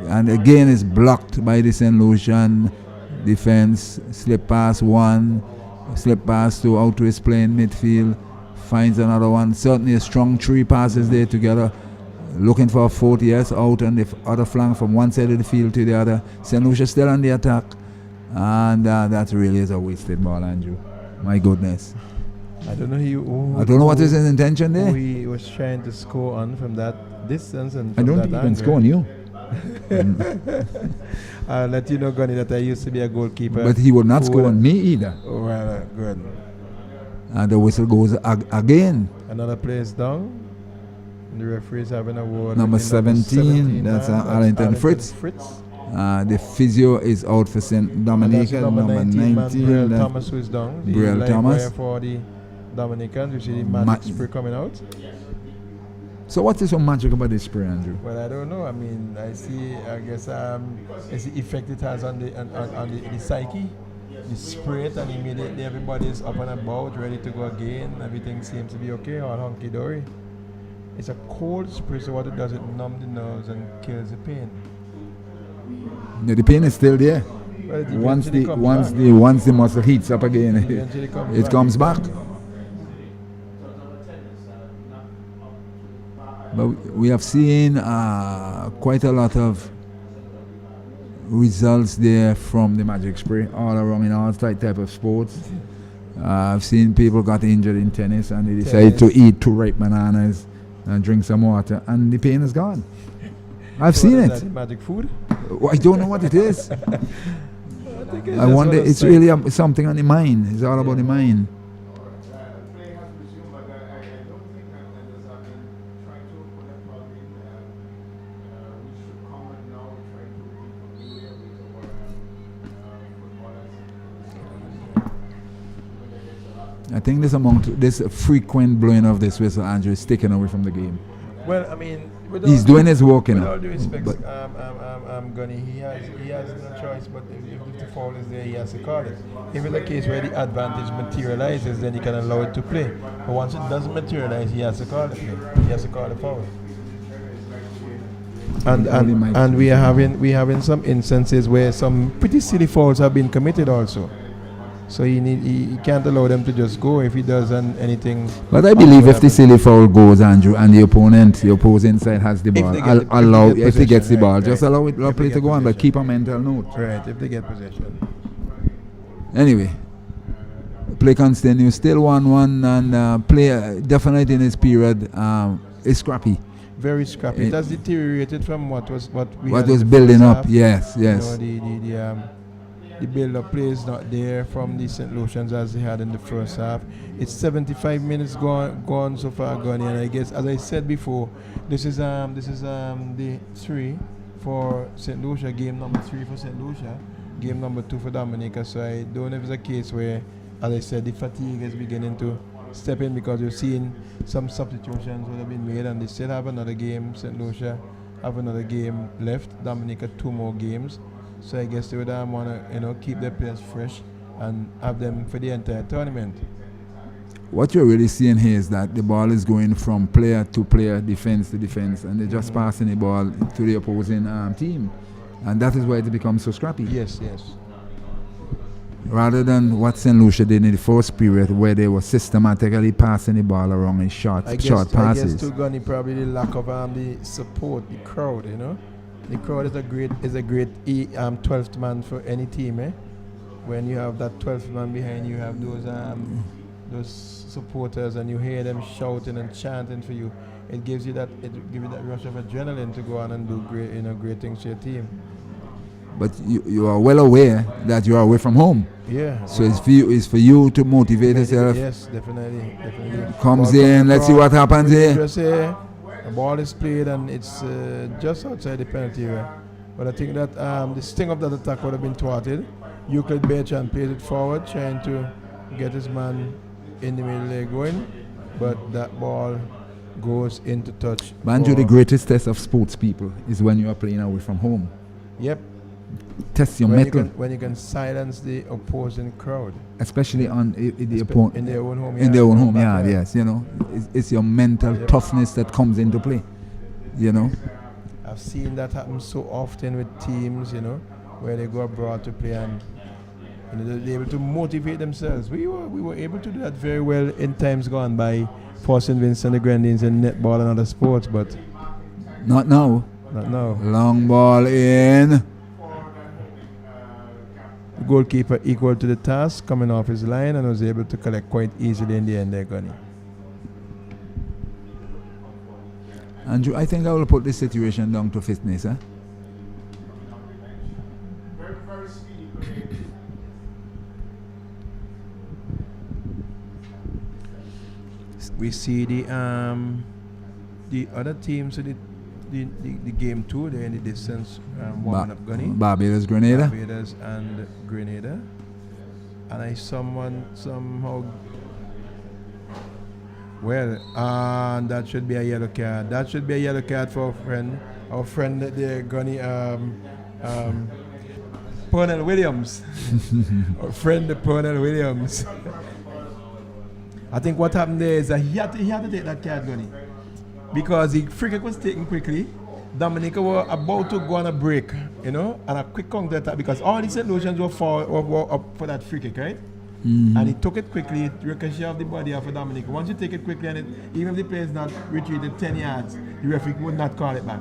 And again it's blocked by the St. Lucian defense. Slip pass one. Slip pass two out to his play in midfield. Finds another one. Certainly a strong 3 passes there together. Looking for a fourth, yes, out on the other flank from one side of the field to the other. St. Lucia still on the attack. And that really is a wasted ball, Andrew. My goodness. I don't know I don't know what is his intention there. He was trying to score on from that distance and I don't think he can score on you. I'll let you know, Gunny, that I used to be a goalkeeper. But he would not score on me either. Oh, well, good. And the whistle goes again. Another player is down. And the referee is having a word. Number 17, that's Arlington Fritz. The physio is out for St. Dominica, number 19. Brielle Thomas, who is down. Brielle Thomas. For the Dominicans, you see the magic spray coming out. So what is so magic about this spray, Andrew? Well, I don't know. I mean, I see the effect it has on the psyche. You spray it and immediately everybody is up and about, ready to go again. Everything seems to be okay, all hunky-dory. It's a cold spray, so what it does, it numbs the nerves and kills the pain. No, the pain is still there. Well, once the muscle heats up again, it comes back. But we have seen quite a lot of results there from the magic spray all around in all type of sports. I've seen people got injured in tennis and they decided to eat 2 ripe bananas and drink some water and the pain is gone. I've seen it. Magic food? I don't know what it is. I wonder, it's really something on the mind. It's all about the mind. I think this frequent blowing of this whistle, Andrew, is taken away from the game. Well, I mean, he's doing his work, you know. With all due respect, Gunny, he has no choice, but if the foul is there, he has to call it. If it's a case where the advantage materializes, then he can allow it to play. But once it doesn't materialize, he has to call the play. He has to call the foul. And we are having some instances where some pretty silly fouls have been committed also. So he can't allow them to just go if he does anything. But I believe if the silly foul goes, Andrew, and the opposing side has the ball, if they get the ball, just allow it, play to go on, but keep a mental note. Right, if they get possession. Anyway, play continues, still 1-1, and play definitely in this period is scrappy. Very scrappy. It has deteriorated from what was building up. Yes. You know, the build-up play is not there from the St. Lucians as they had in the first half. It's 75 minutes gone so far, Gunny, and I guess, as I said before, this is the 3 for St. Lucia, game number 3 for St. Lucia, game number 2 for Dominica. So I don't know if it's a case where, as I said, the fatigue is beginning to step in because you're seeing some substitutions that have been made, and they still have another game. St. Lucia have another game left. Dominica 2 more games. So I guess they would want to, keep their players fresh and have them for the entire tournament. What you're really seeing here is that the ball is going from player to player, defense to defense, and they're just passing the ball to the opposing team, and that is why it becomes so scrappy. Yes. Rather than what St. Lucia did in the first period, where they were systematically passing the ball around in short passes. I guess too, Gunny, probably the lack of the support, the crowd, The crowd is a great 12th man for any team, eh? When you have that 12th man behind you, have those supporters, and you hear them shouting and chanting for you. It gives you that rush of adrenaline to go on and do great things to your team. But you are well aware that you are away from home. Yeah. So it's for you to motivate yourself. Yes, definitely. Comes in, let's see what happens here. The ball is played and it's just outside the penalty area. But I think that the sting of that attack would have been thwarted. Euclid Bertrand played it forward, trying to get his man in the middle there going. But that ball goes into touch. Banjo, the greatest test of sports people is when you are playing away from home. Yep. Test your mettle. When you can silence the opposing crowd. Especially on the opponent. In their own home yard. In their own home yard, yes. It's your mental toughness that comes into play. I've seen that happen so often with teams, where they go abroad to play and they're able to motivate themselves. We were able to do that very well in times gone by for St. Vincent the Grenadines in netball and other sports, but not now. Long ball in. The goalkeeper equal to the task, coming off his line, and was able to collect quite easily in the end there, Gunny. Andrew, I think I will put this situation down to fitness, eh? We see the other teams, so the game 2 there in the distance, warming up Gunny. Barbados Grenada. Barbados and Grenada. And I somehow. Well, that should be a yellow card. That should be a yellow card for our friend there, Gunny, Pernell Williams. Our friend, Pernell Williams. I think what happened there is that he had to take that card, Gunny, because the free kick was taken quickly. Dominica were about to go on a break, and a quick counter attack because all the St. Lucians were up for that free kick, right? Mm-hmm. And he took it quickly, it ricocheted off the body of Dominica. Once you take it quickly, and even if the player is not retreated 10 yards, the referee would not call it back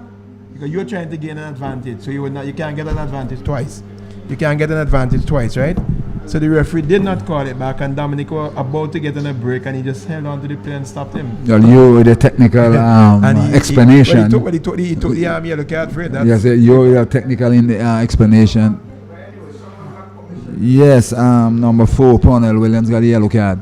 because you're trying to gain an advantage. So you can't get an advantage twice. You can't get an advantage twice, right? So the referee did not call it back, and Dominica was about to get on a break, and he just held on to the play and stopped him. Well, you with the technical explanation. He took the yellow card for it. Yes, you with the technical in the explanation. Yes, number 4, Pernell Williams got a yellow card.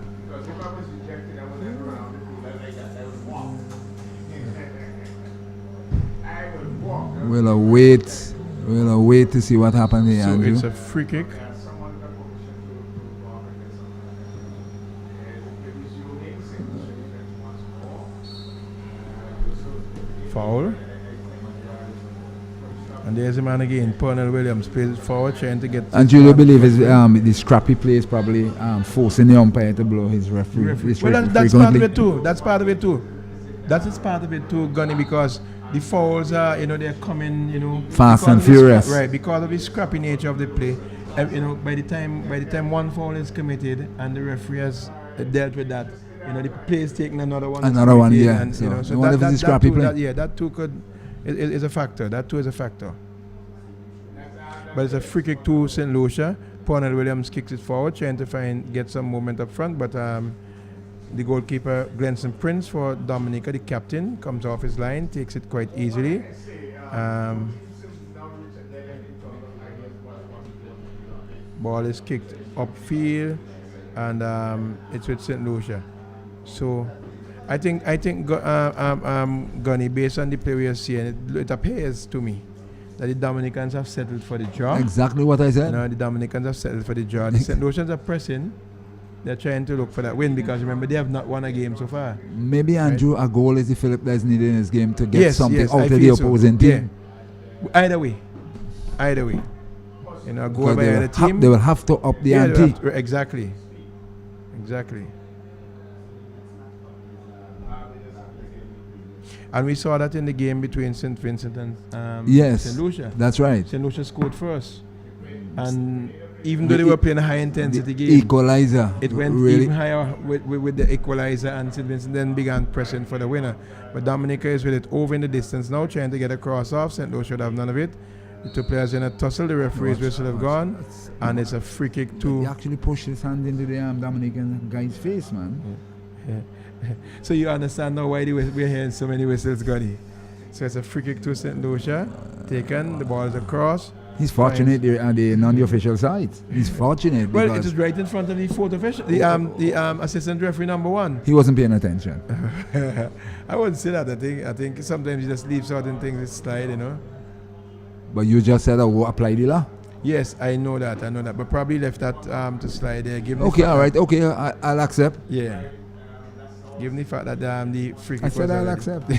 We'll wait to see what happens here. So Andrew. It's a free kick. Foul. And there's the man again, Pernell Williams plays it forward, trying to get. And you believe the scrappy play is probably forcing the umpire to blow his referee. Well, that's part of it too. That's part of it too. That is part of it too, Gunny, because the fouls are, they're coming, fast and furious. Right, because of the scrappy nature of the play. By the time one foul is committed and the referee has dealt with that, the play is taking another one. Yeah. And, so that scrappy play. That too is a factor. That too is a factor. But it's a free kick to St. Lucia. Pernell Williams kicks it forward, trying to get some movement up front, but the goalkeeper, Glenson Prince for Dominica, the captain, comes off his line, takes it quite easily. Ball is kicked upfield, and it's with St. Lucia. So I think Gunny, based on the play we are seeing, it appears to me that the Dominicans have settled for the draw. Exactly what I said. The Dominicans have settled for the draw. The St. Lucians are pressing. They're trying to look for that win because remember they have not won a game so far. Maybe Andrew, a goal is the Philip that's needed in his game to get something out of the opposing team. Yeah. Either way. A goal by the team. They will have to up the ante. Exactly. And we saw that in the game between St. Vincent and St. Lucia. That's right. St. Lucia scored first. And even though they were playing a high intensity game, equalizer. It went even higher with the equalizer, and St. Vincent then began pressing for the winner. But Dominica is with it over in the distance now, trying to get a cross off. St. Lucia should have none of it. The two players in a tussle, the referees whistle have gone, and it's a free kick to. He actually pushed his hand into the Dominican guy's face, man. Yeah. So you understand now why we're hearing so many whistles, Gunny. So it's a free kick to St. Lucia, taken, the ball is across. He's fortunate on the non-official side. He's fortunate. Well, it is right in front of the fourth official, the assistant referee number 1. He wasn't paying attention. I wouldn't say that. I think sometimes you just leave certain things to slide, But you just said apply the law. Yes, I know that. But probably left that to slide there. Okay, all right. Okay, I'll accept. Yeah. Given the fact that the free kick I said I'll accept.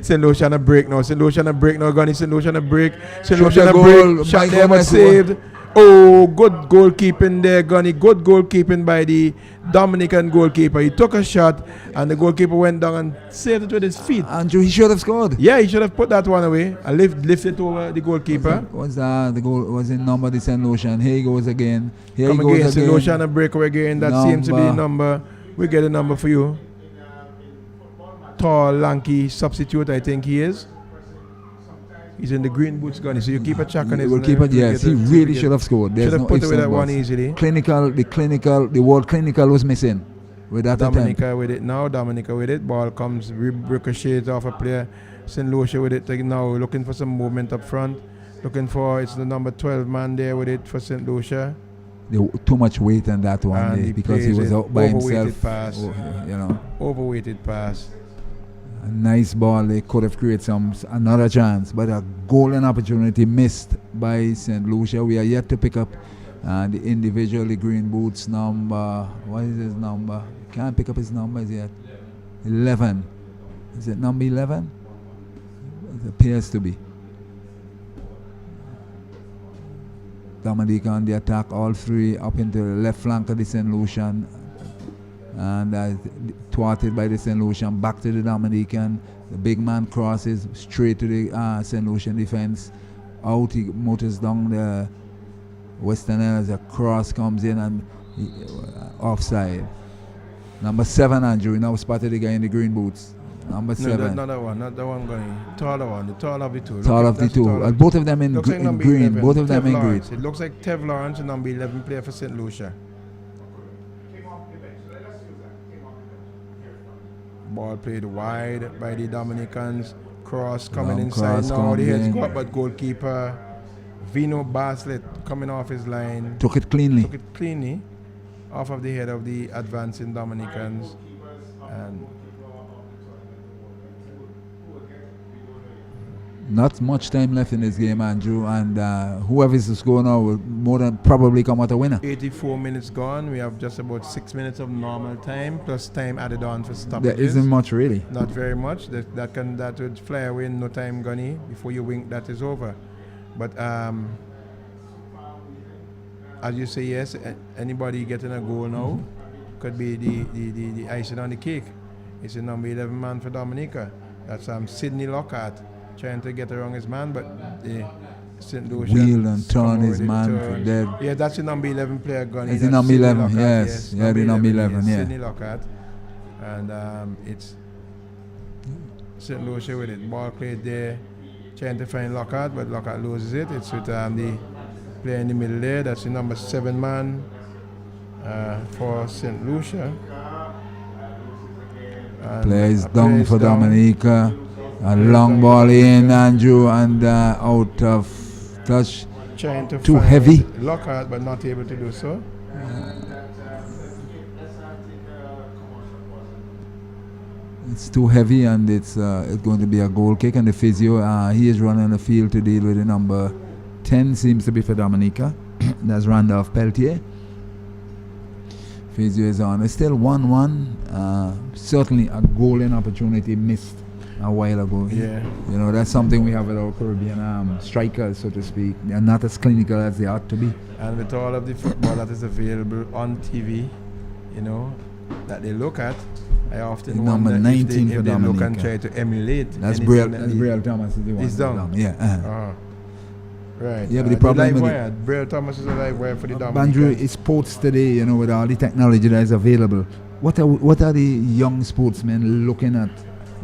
St. Lucia on a break now. St. Lucia on a break now. Gunny, St. Lucia on a break. St. Lucia on a break. Shot there was saved. Oh, good goalkeeping there, Gunny. Good goalkeeping by the Dominican goalkeeper. He took a shot, and the goalkeeper went down and saved it with his feet. Andrew, he should have scored. Yeah, he should have put that one away and lifted over the goalkeeper. What's that? The goal was in number the St. Lucian. Here he goes again. Come again, St. Lucia on a breakaway again. That seems to be the number. We get a number for you. Tall, lanky substitute, I think he is. He's in the green boots, Gunny. So you keep a check on his. Yes, he really should have scored. Should have put away that one easily. The word clinical was missing with that Dominica attempt. with it now. Dominica with it. Ball comes ricochets off a player. St. Lucia with it now, looking for some movement up front. It's the number 12 man there with it for St. Lucia. Too much weight on that one because he was out by himself. Overweighted pass. Overweighted pass. A nice ball. They could have created another chance, but a golden opportunity missed by St. Lucia. We are yet to pick up the individually green boots number. What is his number? Can't pick up his numbers yet. 11. Is it number 11? It appears to be. Dominica on the attack, all three up into the left flank of the St. Lucian, and thwarted by the St. Lucian, back to the Dominican. The big man crosses straight to the St. Lucian defense. Out, he motors down the Western as a cross comes in and offside. Number 7, Andrew, we now spotted the guy in the green boots. Number 7. No, not that one, not the one going. Taller one, the tall of the two. Tall of the two. Both of them in green. 11. Both of them Tev in Lawrence. green. It looks like Tev Lawrence, the number 11 player for St. Lucia. Ball played wide by the Dominicans. Cross coming inside now. The head's got, but goalkeeper Vino Baslet coming off his line. Took it cleanly. Off of the head of the advancing Dominicans. And not much time left in this game, Andrew, and whoever is to score now will more than probably come out a winner. 84 minutes gone. We have just about 6 minutes of normal time plus time added on for stoppages. There isn't much really. Not very much. That would fly away in no time, Gunny. Before you wink, that is over. But as you say, yes, anybody getting a goal now could be the icing on the cake. It's the number 11 man for Dominica. That's Sidney Lockhart trying to get around his man, but St. Lucia wheeled and turned his man for dead. Yeah, that's the number 11 player, Gunny. It's the number 11, yes. Yeah, the number 11, yeah. Sidney Lockhart. And it's St. Lucia with it. Ball played there, trying to find Lockhart, but Lockhart loses it. It's with the player in the middle there. That's the number 7 man for St. Lucia. Plays down for Dominica. A long ball in, Andrew, and out of touch. Trying to too find heavy. Lockhart, but not able to do so. It's too heavy, and it's going to be a goal kick. And the physio, he is running the field to deal with the number 10, seems to be for Dominica. That's Randolph Peltier. Physio is on. It's still 1-1. Certainly a golden opportunity missed a while ago. Yeah. You know, that's something we have with our Caribbean strikers, so to speak. They're not as clinical as they ought to be. And with all of the football that is available on TV, you know, that they look at, I often number wonder 19 if for they look Dominica. and try to emulate. That's Brielle Thomas is the one. He's down. Yeah. Right. Yeah, but the problem the with live wire. Brielle Thomas is a live wire for the Dominicans. Andrew, it's sports today, you know, with all the technology that is available. What are the young sportsmen looking at?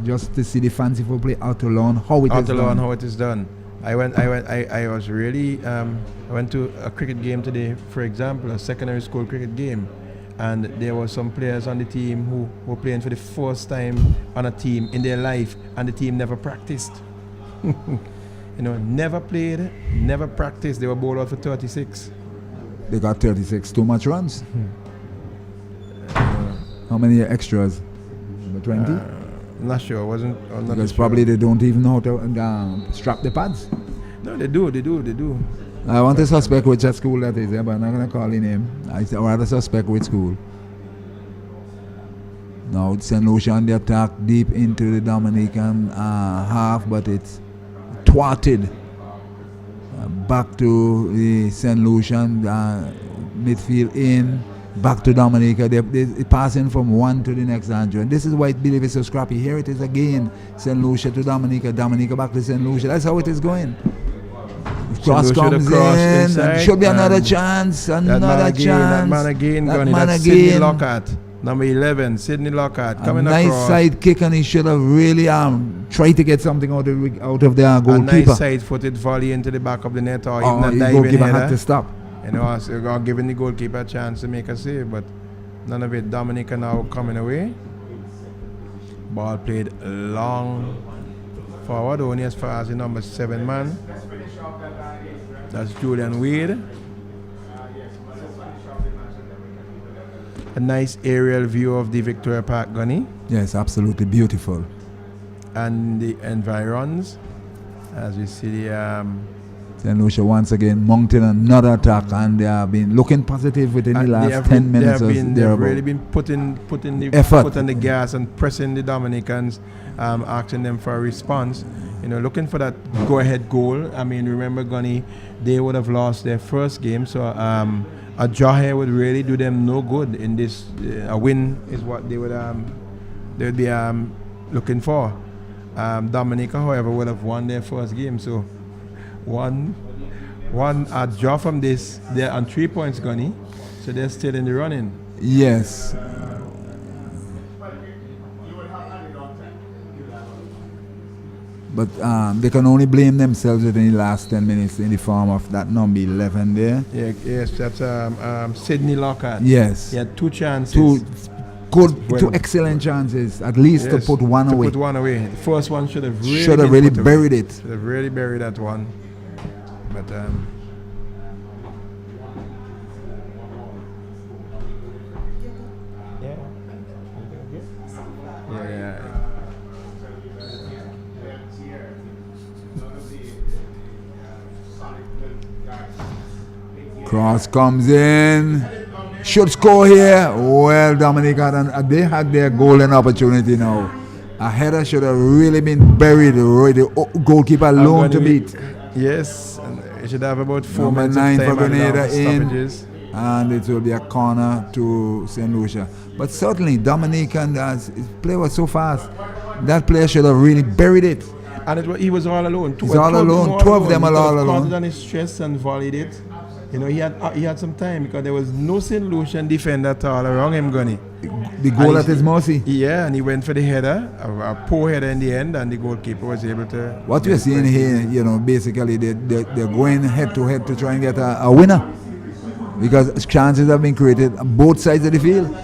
Just to see the fanciful play out to learn how it is done. I was really I went to a cricket game today, for example, a secondary school cricket game, and there were some players on the team who were playing for the first time on a team in their life, and the team never practiced. You know, never played, never practiced. They were bowled out for 36. They got 36. Too much runs. How many extras? 20? Not sure. Because probably they don't even know how to strap the pads. No, they do. I want to suspect which school that is, but I'm not going to call the name. I rather suspect which school. Now it's St. Lucia on the attack deep into the Dominican half, but it's thwarted. Back to the St. Lucian midfield in. Back to Dominica. They're passing from one to the next, Andrew. And this is why I believe it's so scrappy. Here it is again. St. Lucia to Dominica. Dominica back to St. Lucia. That's how it is going. Cross comes in. And should be another chance. That man again. That's Sidney Lockhart. Number 11, Sidney Lockhart. Coming nice across. Side kick, and he should have really tried to get something out of their goalkeeper. A nice side-footed volley into the back of the net, or even a diving goalkeeper header. had to stop. You know, giving the goalkeeper a chance to make a save, but none of it. Dominica now coming away. Ball played long forward, only as far as the number 7 man. That's Julian Wade. A nice aerial view of the Victoria Park, Gunny. Yes, absolutely beautiful. and the environs. As we see the St. Lucia once again mounting another attack, and they have been looking positive within the last 10 minutes. They've really been putting the effort, foot on the gas and pressing the Dominicans, asking them for a response. Looking for that go-ahead goal. I mean, remember, Gunny, they would have lost their first game, so a draw here would really do them no good in this. A win is what they would be looking for. Dominica, however, would have won their first game, so one draw from this. They're on 3 points, Gunny, so they're still in the running. Yes. But they can only blame themselves within the last 10 minutes in the form of that number 11 there. Yeah, yes, that's Sidney Lockhart. Yes. He had 2 chances. Two excellent chances, at least to put one away. Put one away. The first one should have really buried it. Should have really buried that one. But yeah. Cross comes in. Should score here. Well, Dominica, they had their golden opportunity now. A header should have really been buried. The goalkeeper alone to beat. Yes, and it should have about 4 Number minutes 9 of time for Grenada in, stoppages. and it will be a corner to St. Lucia. But certainly, Dominican, his play was so fast. That player should have really buried it. And he was all alone. He's all alone. Two of them are all alone. He on his chest and volleyed it. He had some time because there was no St. Lucian defender at all around him, Gunny. The goal at his mercy. Yeah, and he went for the header, a poor header in the end, and the goalkeeper was able to. What we're seeing here, basically they're going head to head to try and get a winner, because chances have been created on both sides of the field.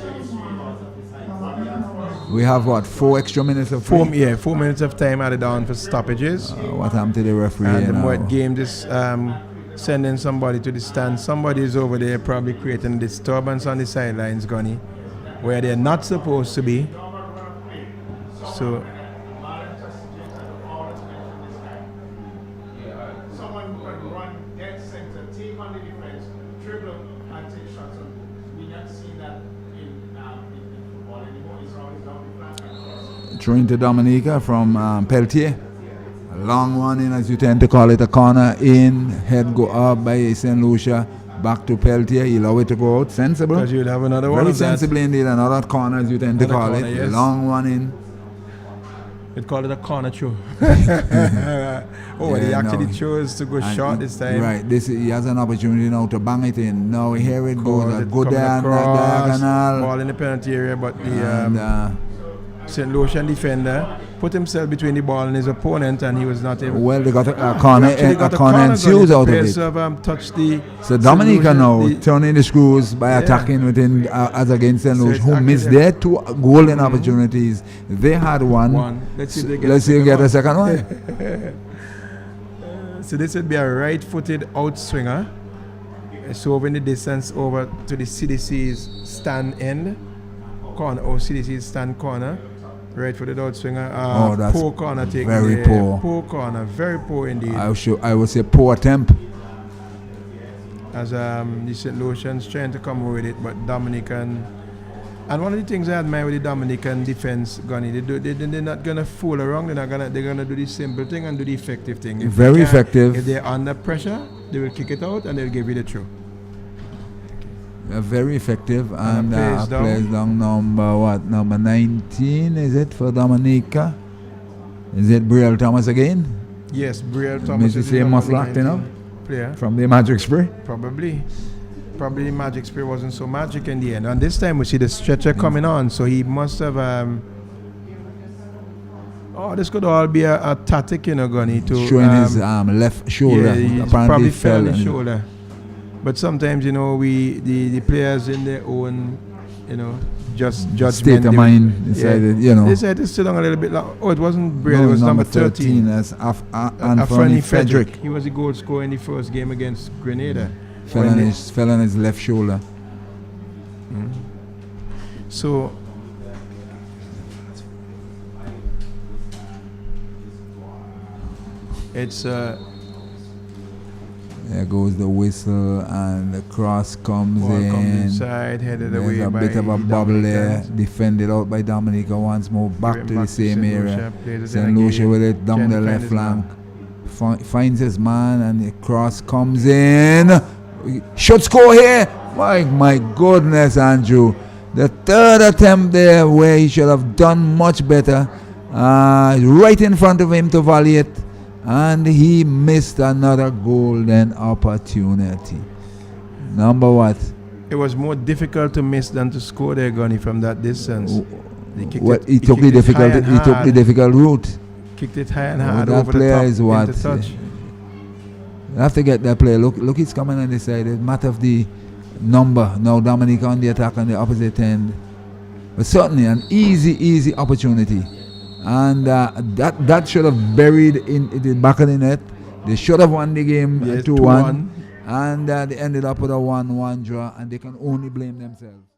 We have 4 extra minutes of 4 minutes of time added on for stoppages. What happened to the referee? And the Moet game just sending somebody to the stand. Somebody is over there probably creating a disturbance on the sidelines, Gunny, where they're not supposed to be. So someone who can run dead center, take on the defense, dribble and take shots. We not seen that in football anymore. It's always down the flank. Throwing to Dominica from Peltier. A long one in, as you tend to call it, a corner in. Head go up by St. Lucia. Back to Peltier. He'll allow it to go out. Sensible. because you'll have another one Very of that. sensibly indeed. Another corner, as you tend to Another call corner, it. yes. Long one in. We'd call it a corner throw. He actually chose to go short this time. Right. He has an opportunity now to bang it in. Now here it goes. Go Coming down the across, diagonal. ball in the penalty area, but the St. Lucian defender put himself between the ball and his opponent, and he was not able. Well, they got a corner ensues out of it. Touched the So Dominica now the- turning the screws by attacking within as against St. Lucia, who missed their 2 golden opportunities. They had one. Let's see if they get a second one. So this would be a right-footed outswinger. So over in the distance over to the CDC's stand end corner, or CDC's stand corner. Right-footed outswinger. That's poor corner taken. very there. poor. Poor corner, very poor indeed. I would say poor attempt. As the St. Lucians trying to come with it, but Dominican. And one of the things I admire with the Dominican defense, Gunny, they're not gonna fool around. They're gonna do the simple thing and do the effective thing. Very effective. If they're under pressure, they will kick it out and they'll give you the throw. Very effective, and plays down number 19 is it for Dominica? Is it Brielle Thomas again? Yes, Brielle Thomas Mr. is Same the must number locked in 19 up player. from the Magic Spray. Probably the magic spray wasn't so magic in the end. And this time we see the stretcher coming on, so he must have. This could all be a tactic, Gunny, to showing his left shoulder. Yeah, he's apparently probably fell on his and- shoulder. But sometimes, the players in their own, just judgment. state of mind decided, They said to sit down a little bit long. Oh, it wasn't Brielle, it was number 13. That's Afrani Anthony Frederick. Frederick. He was the goal scorer in the first game against Grenada. Fell on his left shoulder. So It's there goes the whistle and the cross comes ball in. comes inside, headed There's away a by bit of a bubble there, Dominicans. defended out by Dominica once more, back Going to the back to same St. area. Lucia, plays it St. in Lucia again. with it down Trying the to find left his flank. man. Finds his man and the cross comes in. Should score here. My goodness, Andrew. The third attempt there where he should have done much better. Right in front of him to volley it. And he missed another golden opportunity. Number what? It was more difficult to miss than to score there, Gunny, from that distance. He took the difficult route. Kicked it high and hard that over the player top is what? into touch. You have to get that player. Look, he's coming on this side. It's a matter of the number. Now Dominica on the attack on the opposite end. But certainly an easy opportunity. And that should have buried in the back of the net. They should have won the game 2-1. And they ended up with a 1-1 draw, and they can only blame themselves.